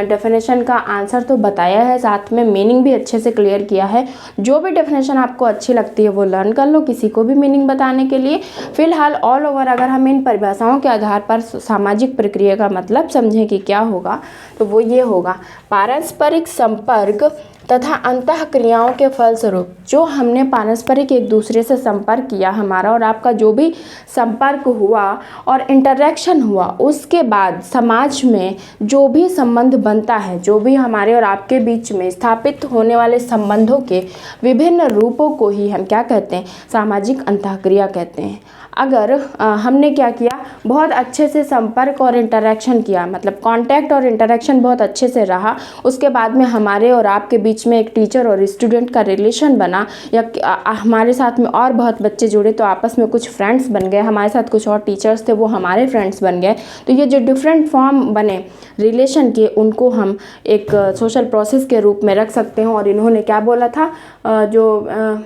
डेफिनेशन का आंसर तो बताया है, साथ में मीनिंग भी अच्छे से क्लियर किया है। जो भी डेफिनेशन आपको अच्छी लगती है वो लर्न कर लो, किसी को भी मीनिंग बताने के लिए। फिलहाल ऑल ओवर अगर हम इन परिभाषाओं के आधार पर सामाजिक प्रक्रिया का मतलब समझें कि क्या होगा, तो वो ये होगा, पारस्परिक संपर्क तथा अंतःक्रियाओं के फलस्वरूप जो हमने पारस्परिक एक दूसरे से संपर्क किया, हमारा और आपका जो भी संपर्क हुआ और इंटरेक्शन हुआ, उसके बाद समाज में जो भी संबंध बनता है, जो भी हमारे और आपके बीच में स्थापित होने वाले संबंधों के विभिन्न रूपों को ही हम क्या कहते हैं, सामाजिक अंतःक्रिया कहते हैं। अगर हमने क्या किया, बहुत अच्छे से संपर्क और इंटरेक्शन किया, मतलब कांटेक्ट और इंटरेक्शन बहुत अच्छे से रहा, उसके बाद में हमारे और आपके बीच में एक टीचर और स्टूडेंट का रिलेशन बना, या हमारे साथ में और बहुत बच्चे जुड़े तो आपस में कुछ फ्रेंड्स बन गए, हमारे साथ कुछ और टीचर्स थे वो हमारे फ्रेंड्स बन गए, तो ये जो डिफरेंट फॉर्म बने रिलेशन के, उनको हम एक सोशल प्रोसेस के रूप में रख सकते हैं। और इन्होंने क्या बोला था, जो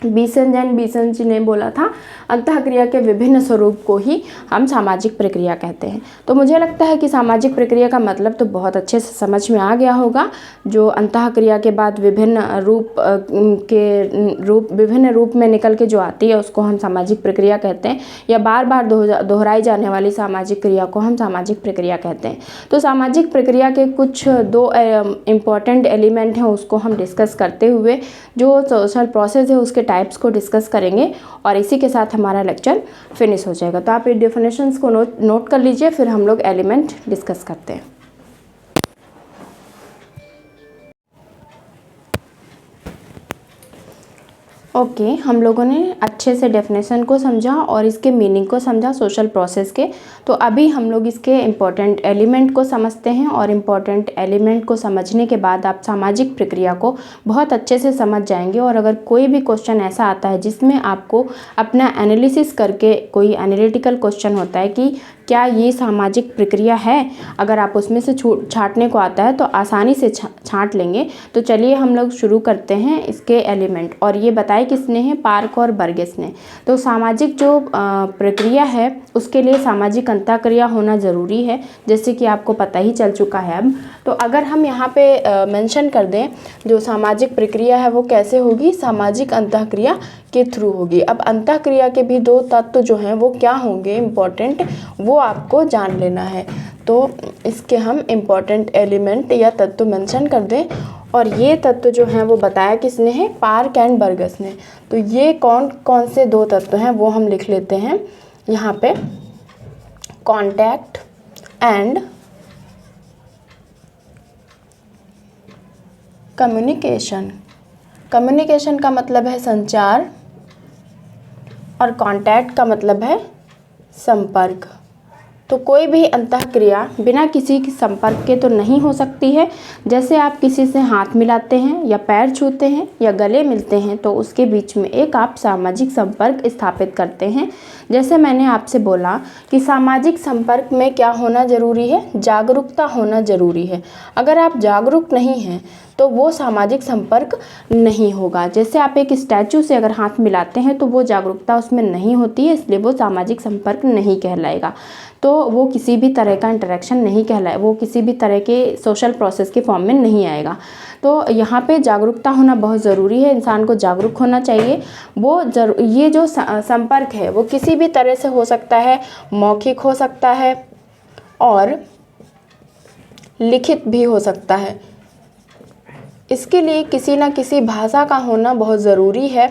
बीसन जी ने बोला था, अंतःक्रिया के विभिन्न स्वरूप को ही हम सामाजिक प्रक्रिया कहते हैं। तो मुझे लगता है कि सामाजिक प्रक्रिया का मतलब तो बहुत अच्छे से समझ में आ गया होगा। जो अंतःक्रिया के बाद विभिन्न रूप में निकल के जो आती है उसको हम सामाजिक प्रक्रिया कहते हैं, या बार बार दोहराई जाने वाली सामाजिक क्रिया को हम सामाजिक प्रक्रिया कहते हैं। तो सामाजिक प्रक्रिया के कुछ दो इम्पॉर्टेंट एलिमेंट हैं, उसको हम डिस्कस करते हुए जो सोशल प्रोसेस है उसके टाइप्स को डिस्कस करेंगे और इसी के साथ हमारा लेक्चर फिनिश हो जाएगा। तो आप ये डेफिनेशंस को नोट कर लीजिए, फिर हम लोग एलिमेंट डिस्कस करते हैं। ओके, हम लोगों ने अच्छे से डेफिनेशन को समझा और इसके मीनिंग को समझा सोशल प्रोसेस के। तो अभी हम लोग इसके इम्पॉर्टेंट एलिमेंट को समझते हैं, और इम्पॉर्टेंट एलिमेंट को समझने के बाद आप सामाजिक प्रक्रिया को बहुत अच्छे से समझ जाएंगे। और अगर कोई भी क्वेश्चन ऐसा आता है जिसमें आपको अपना एनालिसिस करके, कोई एनालिटिकल क्वेश्चन होता है कि क्या ये सामाजिक प्रक्रिया है, अगर आप उसमें से छांटने को आता है तो आसानी से छांट लेंगे। तो चलिए हम लोग शुरू करते हैं इसके एलिमेंट। और ये बताए किसने हैं, पार्क और बर्गेस ने। तो सामाजिक जो प्रक्रिया है उसके लिए सामाजिक अंतःक्रिया होना ज़रूरी है, जैसे कि आपको पता ही चल चुका है अब। तो अगर हम यहाँ पे मेंशन कर दें जो सामाजिक प्रक्रिया है वो कैसे होगी, सामाजिक अंतःक्रिया के थ्रू होगी। अब अंतःक्रिया के भी दो तत्व जो हैं वो क्या होंगे इम्पॉर्टेंट, वो आपको जान लेना है। तो इसके हम इम्पॉर्टेंट एलिमेंट या तत्व मेंशन कर दें। और ये तत्व जो हैं वो बताया किसने है, पार्क एंड बर्गस ने। तो ये कौन कौन से दो तत्व हैं वो हम लिख लेते हैं यहाँ पे, कॉन्टैक्ट एंड कम्युनिकेशन। कम्युनिकेशन का मतलब है संचार और कांटेक्ट का मतलब है संपर्क। तो कोई भी अंतःक्रिया बिना किसी के संपर्क के तो नहीं हो सकती है। जैसे आप किसी से हाथ मिलाते हैं या पैर छूते हैं या गले मिलते हैं तो उसके बीच में एक आप सामाजिक संपर्क स्थापित करते हैं। जैसे मैंने आपसे बोला कि सामाजिक संपर्क में क्या होना ज़रूरी है, जागरूकता होना ज़रूरी है। अगर आप जागरूक नहीं हैं तो वो सामाजिक संपर्क नहीं होगा। जैसे आप एक स्टैचू से अगर हाथ मिलाते हैं तो वो जागरूकता उसमें नहीं होती है, इसलिए वो सामाजिक संपर्क नहीं कहलाएगा। तो वो किसी भी तरह का इंटरेक्शन नहीं कहलाए, वो किसी भी तरह के सोशल प्रोसेस के फॉर्म में नहीं आएगा। तो यहाँ पे जागरूकता होना बहुत ज़रूरी है, इंसान को जागरूक होना चाहिए। ये जो संपर्क है वो किसी भी तरह से हो सकता है, मौखिक हो सकता है और लिखित भी हो सकता है। इसके लिए किसी न किसी भाषा का होना बहुत ज़रूरी है।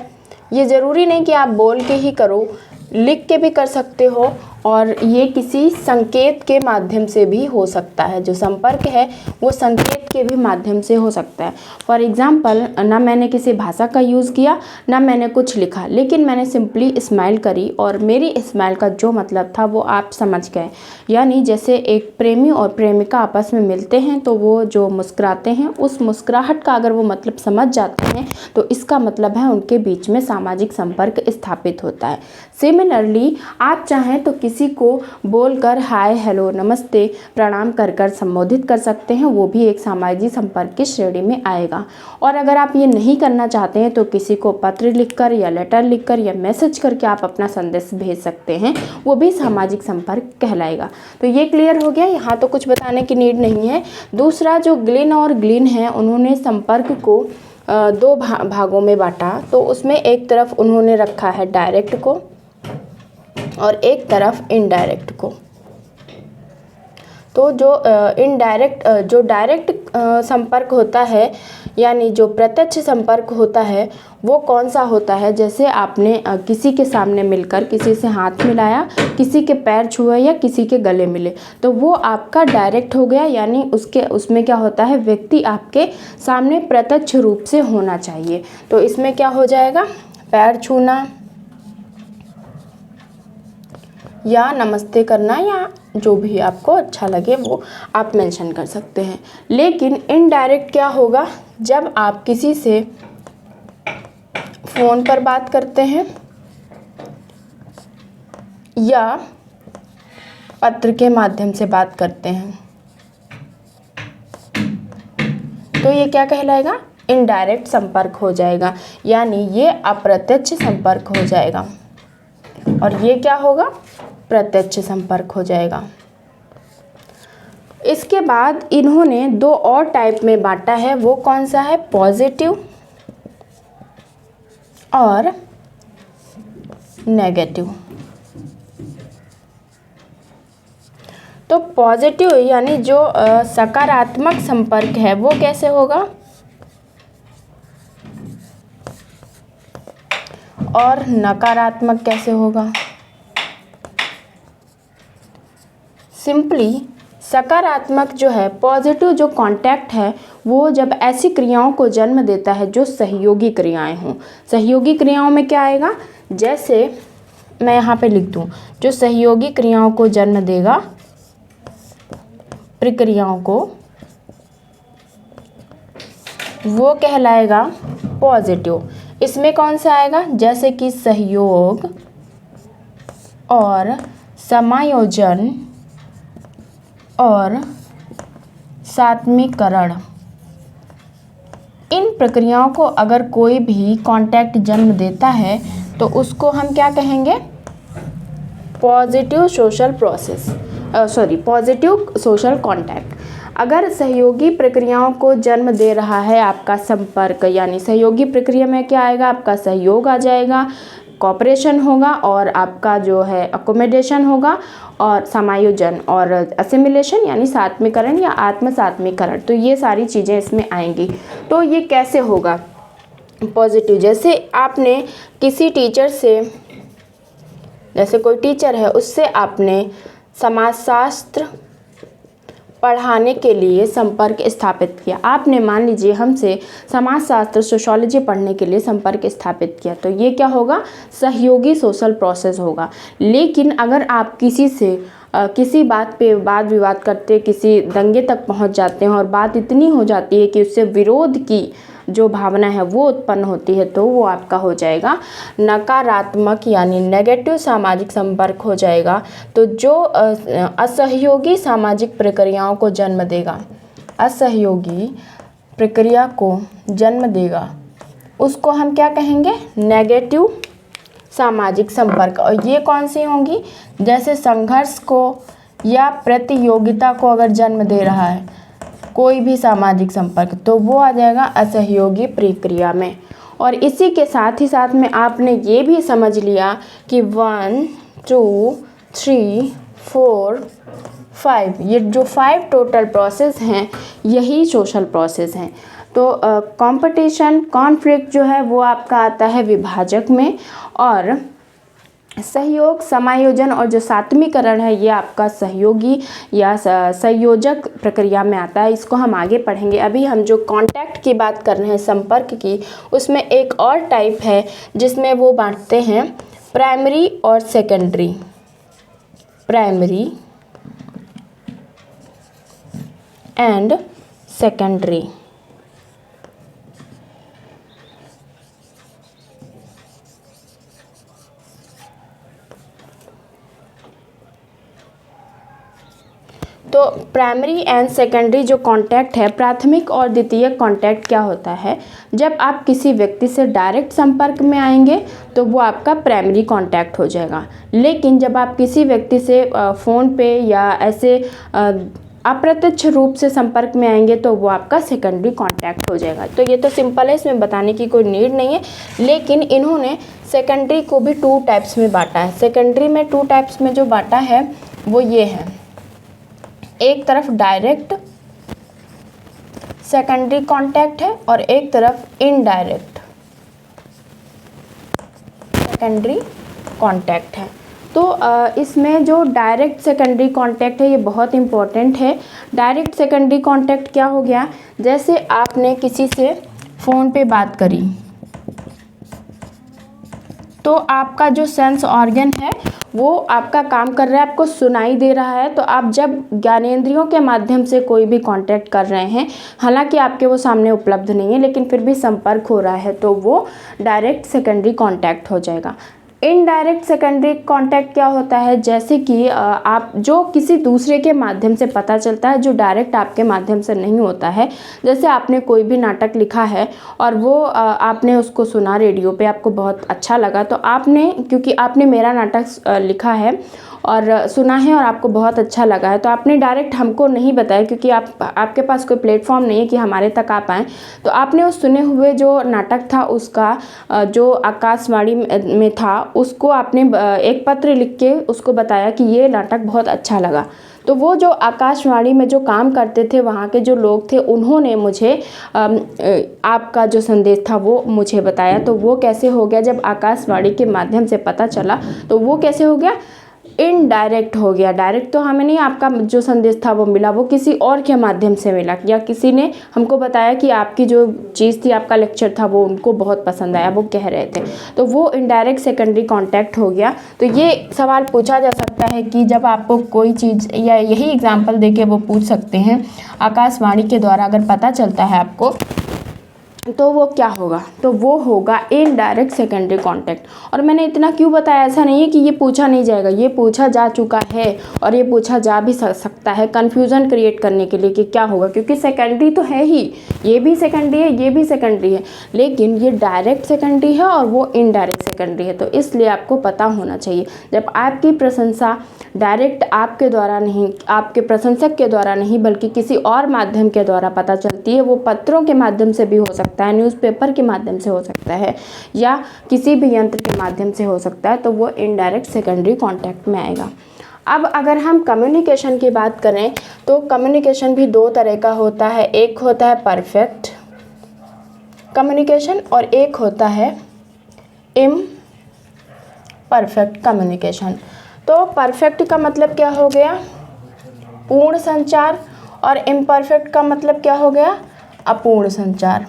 ये ज़रूरी नहीं कि आप बोल के ही करो, लिख के भी कर सकते हो और ये किसी संकेत के माध्यम से भी हो सकता है। जो संपर्क है वो संकेत के भी माध्यम से हो सकता है। फॉर एग्ज़ाम्पल, ना मैंने किसी भाषा का यूज़ किया, ना मैंने कुछ लिखा, लेकिन मैंने सिंपली स्माइल करी और मेरी स्माइल का जो मतलब था वो आप समझ गए। यानी जैसे एक प्रेमी और प्रेमिका आपस में मिलते हैं तो वो जो मुस्कुराते हैं, उस मुस्कुराहट का अगर वो मतलब समझ जाते हैं तो इसका मतलब है उनके बीच में सामाजिक संपर्क स्थापित होता है। सिमिलरली आप चाहें तो किसी को बोलकर हाय, हेलो, नमस्ते, प्रणाम कर कर संबोधित कर सकते हैं, वो भी एक सामाजिक संपर्क की श्रेणी में आएगा। और अगर आप ये नहीं करना चाहते हैं तो किसी को पत्र लिखकर या लेटर लिखकर या मैसेज करके आप अपना संदेश भेज सकते हैं, वो भी सामाजिक संपर्क कहलाएगा। तो ये क्लियर हो गया, यहाँ तो कुछ बताने की नीड नहीं है। दूसरा, जो ग्लिन और ग्लिन है, उन्होंने संपर्क को दो भागों में बांटा। तो उसमें एक तरफ उन्होंने रखा है डायरेक्ट को और एक तरफ इनडायरेक्ट को। तो जो डायरेक्ट संपर्क होता है, यानी जो प्रत्यक्ष संपर्क होता है, वो कौन सा होता है? जैसे आपने किसी के सामने मिलकर किसी से हाथ मिलाया, किसी के पैर छुए या किसी के गले मिले, तो वो आपका डायरेक्ट हो गया। यानी उसमें क्या होता है, व्यक्ति आपके सामने प्रत्यक्ष रूप से होना चाहिए। तो इसमें क्या हो जाएगा, पैर छूना या नमस्ते करना या जो भी आपको अच्छा लगे वो आप मेंशन कर सकते हैं। लेकिन इनडायरेक्ट क्या होगा, जब आप किसी से फ़ोन पर बात करते हैं या पत्र के माध्यम से बात करते हैं, तो ये क्या कहलाएगा, इनडायरेक्ट संपर्क हो जाएगा। यानी ये अप्रत्यक्ष संपर्क हो जाएगा और ये क्या होगा, प्रत्यक्ष संपर्क हो जाएगा। इसके बाद इन्होंने दो और टाइप में बांटा है, वो कौन सा है, पॉजिटिव और नेगेटिव। तो पॉजिटिव यानी जो सकारात्मक संपर्क है वो कैसे होगा, और नकारात्मक कैसे होगा। सिंपली सकारात्मक जो है, पॉजिटिव जो कांटेक्ट है, वो जब ऐसी क्रियाओं को जन्म देता है जो सहयोगी क्रियाएं हों। सहयोगी क्रियाओं में क्या आएगा, जैसे मैं यहाँ पे लिख दूँ, जो सहयोगी क्रियाओं को जन्म देगा, प्रक्रियाओं को, वो कहलाएगा पॉजिटिव। इसमें कौन सा आएगा, जैसे कि सहयोग और समायोजन और सात्मीकरण। इन प्रक्रियाओं को अगर कोई भी कांटेक्ट जन्म देता है तो उसको हम क्या कहेंगे, पॉजिटिव सोशल कांटेक्ट। अगर सहयोगी प्रक्रियाओं को जन्म दे रहा है आपका संपर्क, यानी सहयोगी प्रक्रिया में क्या आएगा, आपका सहयोग आ जाएगा, कॉपरेशन होगा और आपका जो है अकोमोडेशन होगा और समायोजन और असिमिलेशन यानी सात्मीकरण या आत्मसात्मीकरण। तो ये सारी चीज़ें इसमें आएंगी। तो ये कैसे होगा पॉजिटिव, जैसे आपने किसी टीचर से, जैसे कोई टीचर है उससे आपने समाजशास्त्र, पढ़ाने के लिए संपर्क स्थापित किया। आपने मान लीजिए हमसे समाजशास्त्र सोशोलॉजी पढ़ने के लिए संपर्क स्थापित किया, तो ये क्या होगा, सहयोगी सोशल प्रोसेस होगा। लेकिन अगर आप किसी से किसी बात पे वाद विवाद करते, किसी दंगे तक पहुंच जाते हैं और बात इतनी हो जाती है कि उससे विरोध की जो भावना है वो उत्पन्न होती है, तो वो आपका हो जाएगा नकारात्मक यानी नेगेटिव सामाजिक संपर्क हो जाएगा। तो जो असहयोगी सामाजिक प्रक्रियाओं को जन्म देगा, असहयोगी प्रक्रिया को जन्म देगा, उसको हम क्या कहेंगे, नेगेटिव सामाजिक संपर्क। और ये कौन सी होंगी, जैसे संघर्ष को या प्रतियोगिता को अगर जन्म दे रहा है कोई भी सामाजिक संपर्क, तो वो आ जाएगा असहयोगी प्रक्रिया में। और इसी के साथ ही साथ में आपने ये भी समझ लिया कि 1 2 3 4 5 ये जो 5 टोटल प्रोसेस हैं यही सोशल प्रोसेस हैं। तो कंपटीशन कॉन्फ्लिक्ट जो है वो आपका आता है विभाजक में, और सहयोग समायोजन और जो सात्मीकरण है ये आपका सहयोगी या संयोजक प्रक्रिया में आता है। इसको हम आगे पढ़ेंगे। अभी हम जो कांटेक्ट की बात कर रहे हैं, संपर्क की, उसमें एक और टाइप है जिसमें वो बांटते हैं प्राइमरी और सेकेंडरी। Primary and secondary. तो प्राइमरी एंड सेकेंडरी जो कांटेक्ट है, प्राथमिक और द्वितीयक कांटेक्ट क्या होता है, जब आप किसी व्यक्ति से डायरेक्ट संपर्क में आएंगे तो वो आपका प्राइमरी कांटेक्ट हो जाएगा। लेकिन जब आप किसी व्यक्ति से फ़ोन पे या ऐसे अप्रत्यक्ष रूप से संपर्क में आएंगे तो वो आपका सेकेंडरी कांटेक्ट हो जाएगा। तो ये तो सिंपल है, इसमें बताने की कोई नीड नहीं है। लेकिन इन्होंने सेकेंडरी को भी 2 टाइप्स में बांटा है। सेकेंडरी में 2 टाइप्स में जो बांटा है वो ये है, एक तरफ डायरेक्ट सेकेंडरी कांटेक्ट है और एक तरफ इनडायरेक्ट सेकेंडरी कांटेक्ट है। तो इसमें जो डायरेक्ट सेकेंडरी कांटेक्ट है ये बहुत इम्पोर्टेंट है। डायरेक्ट सेकेंडरी कांटेक्ट क्या हो गया, जैसे आपने किसी से फ़ोन पे बात करी तो आपका जो सेंस ऑर्गन है वो आपका काम कर रहा है, आपको सुनाई दे रहा है। तो आप जब ज्ञानेंद्रियों के माध्यम से कोई भी कांटेक्ट कर रहे हैं, हालांकि आपके वो सामने उपलब्ध नहीं है लेकिन फिर भी संपर्क हो रहा है, तो वो डायरेक्ट सेकेंडरी कांटेक्ट हो जाएगा। इनडायरेक्ट सेकेंडरी कांटेक्ट क्या होता है, जैसे कि आप जो किसी दूसरे के माध्यम से पता चलता है, जो डायरेक्ट आपके माध्यम से नहीं होता है। जैसे आपने कोई भी नाटक लिखा है और वो आपने उसको सुना रेडियो पे, आपको बहुत अच्छा लगा, तो आपने, क्योंकि आपने मेरा नाटक लिखा है और सुना है और आपको बहुत अच्छा लगा है, तो आपने डायरेक्ट हमको नहीं बताया क्योंकि आपके पास कोई प्लेटफॉर्म नहीं है कि हमारे तक आ पाएँ। तो आपने उस सुने हुए जो नाटक था उसका जो आकाशवाणी में था उसको आपने एक पत्र लिख के उसको बताया कि ये नाटक बहुत अच्छा लगा। तो वो जो आकाशवाणी में जो काम करते थे वहाँ के जो लोग थे, उन्होंने मुझे आपका जो संदेश था वो मुझे बताया। तो वो कैसे हो गया, जब आकाशवाणी के माध्यम से पता चला तो वो कैसे हो गया, इनडायरेक्ट हो गया। डायरेक्ट तो हमें नहीं, आपका जो संदेश था वो मिला, वो किसी और के माध्यम से मिला, या किसी ने हमको बताया कि आपकी जो चीज़ थी, आपका लेक्चर था, वो उनको बहुत पसंद आया, वो कह रहे थे, तो वो इनडायरेक्ट सेकेंडरी कांटेक्ट हो गया। तो ये सवाल पूछा जा सकता है कि जब आपको कोई चीज़, या यही एग्जाम्पल देके वो पूछ सकते हैं, आकाशवाणी के द्वारा अगर पता चलता है आपको तो वो क्या होगा, तो वो होगा इनडायरेक्ट सेकेंडरी कांटेक्ट। और मैंने इतना क्यों बताया, ऐसा नहीं है कि ये पूछा नहीं जाएगा, ये पूछा जा चुका है और ये पूछा जा भी सकता है कन्फ्यूज़न क्रिएट करने के लिए कि क्या होगा, क्योंकि सेकेंडरी तो है ही, ये भी सेकेंडरी है, ये भी सेकेंडरी है, लेकिन ये डायरेक्ट सेकेंडरी है और वो इनडायरेक्ट सेकेंडरी है। तो इसलिए आपको पता होना चाहिए, जब आपकी प्रशंसा डायरेक्ट आपके द्वारा नहीं, आपके प्रशंसक के द्वारा नहीं, बल्कि किसी और माध्यम के द्वारा पता चलती है, वो पत्रों के माध्यम से भी हो सकता है, न्यूज़पेपर के माध्यम से हो सकता है, या किसी भी यंत्र के माध्यम से हो सकता है, तो वो इनडायरेक्ट सेकेंडरी कांटेक्ट में आएगा। अब अगर हम कम्युनिकेशन की बात करें तो कम्युनिकेशन भी 2 तरह का होता है, एक होता है परफेक्ट कम्युनिकेशन और एक होता है इम्परफेक्ट कम्युनिकेशन। तो परफेक्ट का मतलब क्या हो गया, पूर्ण संचार, और इम्परफेक्ट का मतलब क्या हो गया, अपूर्ण संचार।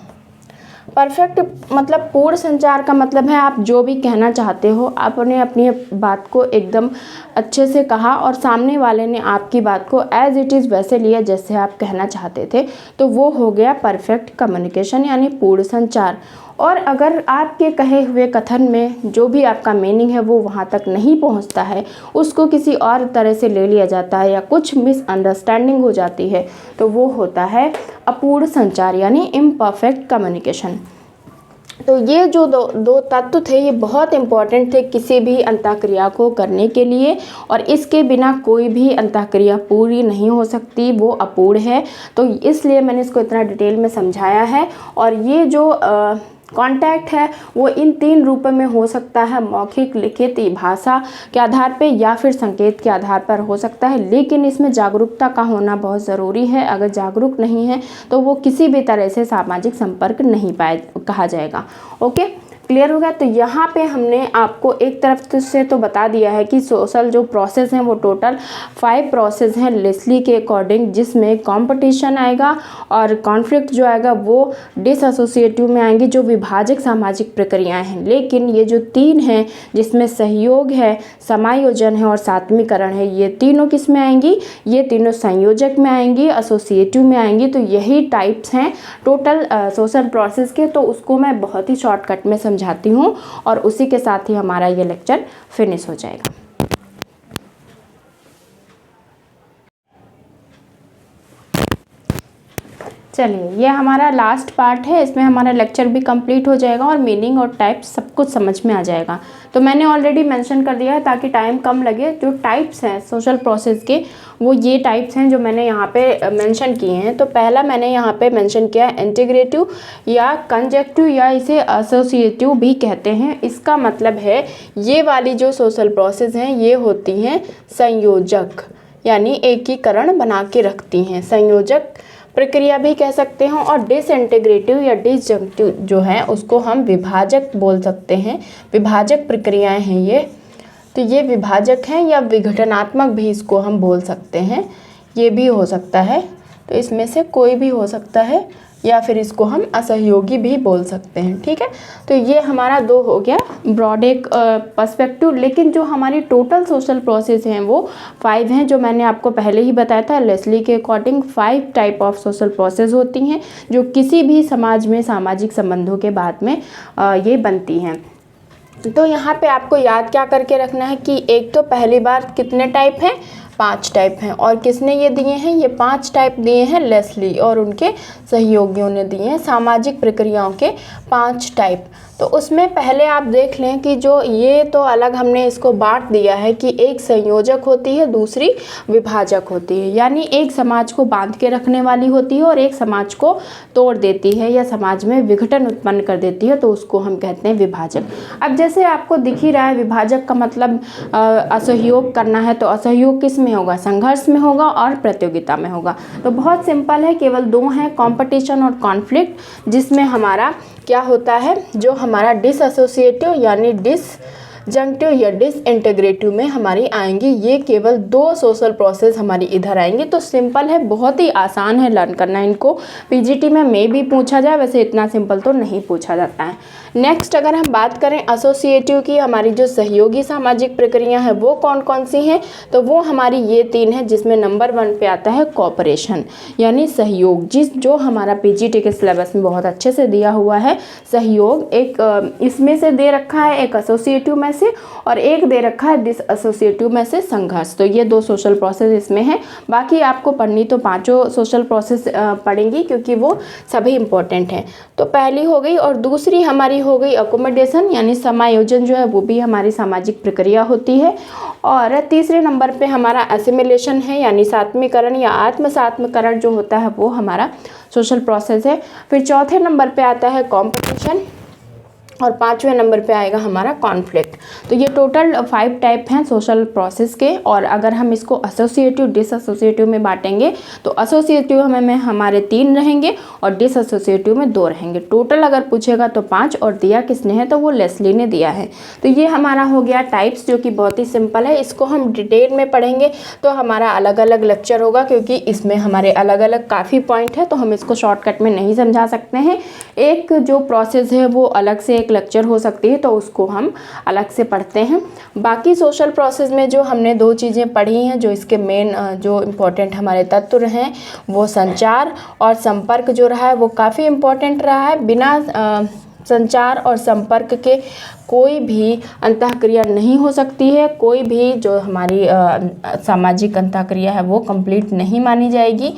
परफेक्ट मतलब पूर्ण संचार का मतलब है आप जो भी कहना चाहते हो आपने अपनी बात को एकदम अच्छे से कहा और सामने वाले ने आपकी बात को एज इट इज़ वैसे लिया जैसे आप कहना चाहते थे, तो वो हो गया परफेक्ट कम्युनिकेशन यानी पूर्ण संचार। और अगर आपके कहे हुए कथन में जो भी आपका मीनिंग है वो वहाँ तक नहीं पहुँचता है, उसको किसी और तरह से ले लिया जाता है या कुछ मिसअंडरस्टैंडिंग हो जाती है, तो वो होता है अपूर्ण संचार यानी इम्परफेक्ट कम्युनिकेशन। तो ये जो दो तत्व थे ये बहुत इम्पॉर्टेंट थे किसी भी अंतःक्रिया को करने के लिए, और इसके बिना कोई भी अंतःक्रिया पूरी नहीं हो सकती, वो अपूर्ण है। तो इसलिए मैंने इसको इतना डिटेल में समझाया है। और ये जो कॉन्टैक्ट है वो इन 3 रूपों में हो सकता है, मौखिक, लिखित, भाषा के आधार पे या फिर संकेत के आधार पर हो सकता है, लेकिन इसमें जागरूकता का होना बहुत ज़रूरी है। अगर जागरूक नहीं है तो वो किसी भी तरह से सामाजिक संपर्क नहीं कहा जाएगा। ओके, क्लियर हो गया। तो यहाँ पे हमने आपको एक तरफ से तो बता दिया है कि सोशल जो प्रोसेस हैं वो टोटल 5 प्रोसेस हैं लेस्ली के अकॉर्डिंग, जिसमें कंपटीशन आएगा और कॉन्फ्लिक्ट जो आएगा वो डिसएसोसिएटिव में आएंगी, जो विभाजक सामाजिक प्रक्रियाएं हैं। लेकिन ये जो 3 हैं जिसमें सहयोग है, समायोजन है और सात्मीकरण है, ये तीनों किस में आएंगी, ये तीनों संयोजक में आएंगी, एसोसिएटिव में आएंगी। तो यही टाइप्स हैं टोटल सोशल प्रोसेस के। तो उसको मैं बहुत ही शॉर्टकट में समझाती हूँ और उसी के साथ ही हमारा ये लेक्चर फिनिश हो जाएगा। चलिए, ये हमारा लास्ट पार्ट है, इसमें हमारा लेक्चर भी कंप्लीट हो जाएगा और मीनिंग और टाइप्स सब कुछ समझ में आ जाएगा। तो मैंने ऑलरेडी मेंशन कर दिया है ताकि टाइम कम लगे। जो टाइप्स हैं सोशल प्रोसेस के वो ये टाइप्स हैं जो मैंने यहाँ पे मेंशन किए हैं। तो पहला मैंने यहाँ पे मेंशन किया है इंटीग्रेटिव या कंजक्टिव या इसे एसोसिएटिव भी कहते हैं। इसका मतलब है ये वाली जो सोशल प्रोसेस हैं ये होती हैं संयोजक, यानी एकीकरण बना के रखती हैं, संयोजक प्रक्रिया भी कह सकते हैं। और डिसइंटीग्रेटिव या डिसजंक्टिव जो है उसको हम विभाजक बोल सकते हैं, विभाजक प्रक्रियाएं हैं ये। तो ये विभाजक हैं या विघटनात्मक भी इसको हम बोल सकते हैं, ये भी हो सकता है। तो इसमें से कोई भी हो सकता है या फिर इसको हम असहयोगी भी बोल सकते हैं, ठीक है। तो ये हमारा 2 हो गया ब्रॉड एक पर्सपेक्टिव। लेकिन जो हमारी टोटल सोशल प्रोसेस हैं वो 5 हैं, जो मैंने आपको पहले ही बताया था। लेस्ली के according 5 type of social process होती हैं जो किसी भी समाज में सामाजिक संबंधों के बाद में ये बनती हैं। तो यहाँ पे आपको याद क्या करके रखना है कि एक तो पहली बार कितने टाइप हैं, 5 टाइप हैं। और किसने ये दिए हैं, ये 5 टाइप दिए हैं लेस्ली और उनके सहयोगियों ने दिए हैं सामाजिक प्रक्रियाओं के 5 टाइप। तो उसमें पहले आप देख लें कि जो ये तो अलग हमने इसको बांट दिया है कि एक संयोजक होती है, दूसरी विभाजक होती है, यानी एक समाज को बांध के रखने वाली होती है और एक समाज को तोड़ देती है या समाज में विघटन उत्पन्न कर देती है, तो उसको हम कहते हैं विभाजक। अब जैसे आपको दिख ही रहा है विभाजक का मतलब असहयोग करना है, तो असहयोग किस में होगा, संघर्ष में होगा और प्रतियोगिता में होगा। तो बहुत सिंपल है, केवल 2 हैं, कंपटीशन और कॉन्फ्लिक्ट, जिसमें हमारा क्या होता है, जो हमारा डिसएसोसिएटिव यानी डिसजंक्टिव या डिसइंटीग्रेटिव में हमारी आएंगी। ये केवल 2 सोशल प्रोसेस हमारी इधर आएंगी। तो सिंपल है, बहुत ही आसान है लर्न करना। इनको पीजीटी में भी पूछा जाए, वैसे इतना सिंपल तो नहीं पूछा जाता है। नेक्स्ट अगर हम बात करें एसोसिएटिव की, हमारी जो सहयोगी सामाजिक प्रक्रिया है वो कौन कौन सी हैं, तो वो हमारी ये 3 हैं, जिसमें नंबर 1 पे आता है कोऑपरेशन यानी सहयोग, जो हमारा पीजीटी के सिलेबस में बहुत अच्छे से दिया हुआ है। सहयोग एक इसमें से दे रखा है, एक एसोसिएटिव में से, और एक दे रखा है डिसएसोसिएटिव में से संघर्ष। तो ये 2 सोशल प्रोसेस इसमें है। बाकी आपको पढ़नी तो 5 सोशल प्रोसेस पढ़ेंगी क्योंकि वो सभी इंपॉर्टेंट हैं। तो पहली हो गई, और दूसरी हमारी हो गई अकोमोडेशन यानी समायोजन, जो है वो भी हमारी सामाजिक प्रक्रिया होती है। और तीसरे नंबर पे हमारा एसिमिलेशन है यानी सात्मीकरण या आत्मसात्मीकरण जो होता है वो हमारा सोशल प्रोसेस है। फिर चौथे नंबर पे आता है कॉम्पिटिशन और 5वें नंबर पे आएगा हमारा कॉन्फ्लिक्ट। तो ये टोटल 5 टाइप हैं सोशल प्रोसेस के। और अगर हम इसको एसोसिएटिव डिसएसोसिएटिव में बांटेंगे तो एसोसिएटिव में हमारे 3 रहेंगे और डिसएसोसिएटिव में 2 रहेंगे। टोटल अगर पूछेगा तो 5, और दिया किसने है तो वो लेस्ली ने दिया है। तो ये हमारा हो गया टाइप्स, जो कि बहुत ही सिंपल है। इसको हम डिटेल में पढ़ेंगे तो हमारा अलग अलग लेक्चर होगा, क्योंकि इसमें हमारे अलग अलग काफ़ी पॉइंट है, तो हम इसको शॉर्टकट में नहीं समझा सकते हैं। एक जो प्रोसेस है वो अलग से लेक्चर हो सकती है, तो उसको हम अलग से पढ़ते हैं। बाकी सोशल प्रोसेस में जो हमने 2 चीज़ें पढ़ी हैं, जो इसके मेन जो इम्पोर्टेंट हमारे तत्व हैं, वो संचार और संपर्क जो रहा है वो काफ़ी इम्पोर्टेंट रहा है। बिना संचार और संपर्क के कोई भी अंतःक्रिया नहीं हो सकती है। कोई भी जो हमारी सामाजिक अंतःक्रिया है वो कंप्लीट नहीं मानी जाएगी।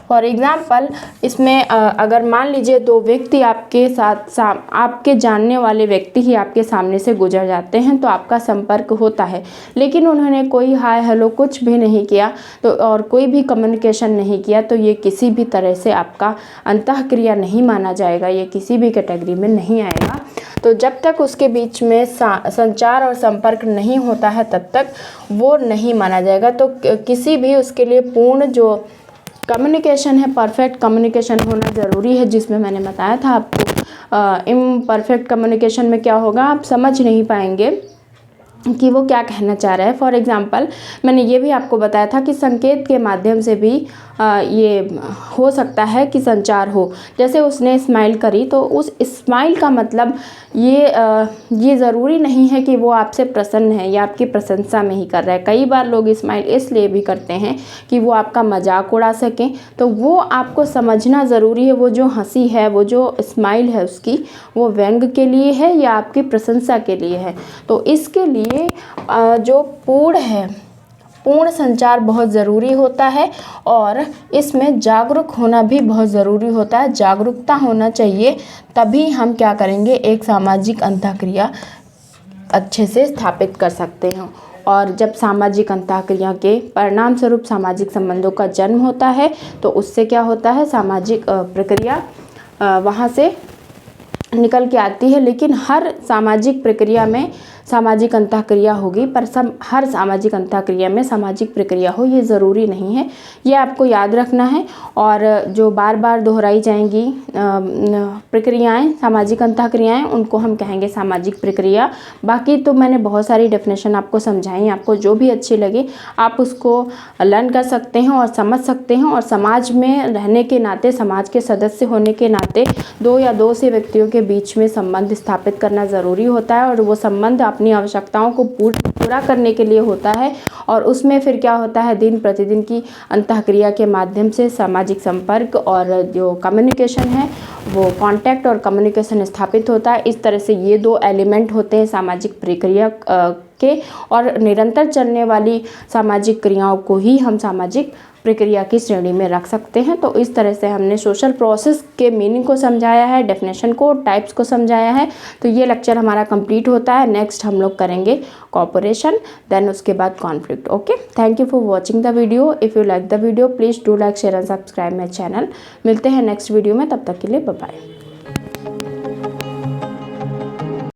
फॉर एग्ज़ाम्पल, इसमें अगर मान लीजिए 2 व्यक्ति आपके साथ आपके जानने वाले व्यक्ति ही आपके सामने से गुजर जाते हैं, तो आपका संपर्क होता है, लेकिन उन्होंने कोई हाय हेलो कुछ भी नहीं किया, तो और कोई भी कम्युनिकेशन नहीं किया, तो ये किसी भी तरह से आपका अंतःक्रिया नहीं माना जाएगा, ये किसी भी कैटेगरी में नहीं आएगा। तो जब तक उसके बीच में संचार और संपर्क नहीं होता है तब तक वो नहीं माना जाएगा। तो किसी भी उसके लिए पूर्ण जो कम्युनिकेशन है, परफेक्ट कम्युनिकेशन होना ज़रूरी है, जिसमें मैंने बताया था आपको इम्परफेक्ट कम्युनिकेशन में क्या होगा, आप समझ नहीं पाएंगे कि वो क्या कहना चाह रहा है। फॉर एग्ज़ाम्पल, मैंने ये भी आपको बताया था कि संकेत के माध्यम से भी ये हो सकता है कि संचार हो। जैसे उसने स्माइल करी, तो उस स्माइल का मतलब ये ज़रूरी नहीं है कि वो आपसे प्रसन्न है या आपकी प्रशंसा में ही कर रहा है। कई बार लोग स्माइल इसलिए भी करते हैं कि वो आपका मजाक उड़ा सकें, तो वो आपको समझना ज़रूरी है। वो जो हंसी है, वो जो स्माइल है उसकी, वो व्यंग के लिए है या आपकी प्रशंसा के लिए है। तो इसके लिए जो पूर्ण संचार बहुत ज़रूरी होता है, और इसमें जागरूक होना भी बहुत ज़रूरी होता है। जागरूकता होना चाहिए, तभी हम क्या करेंगे, एक सामाजिक अंतःक्रिया अच्छे से स्थापित कर सकते हैं। और जब सामाजिक अंतःक्रिया के परिणाम स्वरूप सामाजिक संबंधों का जन्म होता है, तो उससे क्या होता है, सामाजिक प्रक्रिया वहाँ से निकल के आती है। लेकिन हर सामाजिक प्रक्रिया में सामाजिक अंतःक्रिया होगी, पर हर सामाजिक अंतःक्रिया में सामाजिक प्रक्रिया हो ये ज़रूरी नहीं है। ये आपको याद रखना है। और जो बार बार दोहराई जाएंगी प्रक्रियाएं, सामाजिक अंतःक्रियाएं, उनको हम कहेंगे सामाजिक प्रक्रिया। बाकी तो मैंने बहुत सारी डेफिनेशन आपको समझाई, आपको जो भी अच्छी लगे आप उसको लर्न कर सकते हैं और समझ सकते हैं। और समाज में रहने के नाते, समाज के सदस्य होने के नाते 2 या 2 से व्यक्तियों के बीच में संबंध स्थापित करना ज़रूरी होता है, और वो संबंध अपनी आवश्यकताओं को पूरा करने के लिए होता है। और उसमें फिर क्या होता है, दिन प्रतिदिन की अंतःक्रिया के माध्यम से सामाजिक संपर्क और जो कम्युनिकेशन है, वो कांटेक्ट और कम्युनिकेशन स्थापित होता है। इस तरह से ये 2 एलिमेंट होते हैं सामाजिक प्रक्रिया के, और निरंतर चलने वाली सामाजिक क्रियाओं को ही हम सामाजिक प्रक्रिया की श्रेणी में रख सकते हैं। तो इस तरह से हमने सोशल प्रोसेस के मीनिंग को समझाया है, डेफिनेशन को, टाइप्स को समझाया है। तो ये लेक्चर हमारा कंप्लीट होता है। नेक्स्ट हम लोग करेंगे कोऑपरेशन, देन उसके बाद conflict. Okay, thank you for watching the video. If you like the video please do like, share and subscribe my channel. मिलते हैं नेक्स्ट वीडियो में, तब तक के लिए बाय बाय।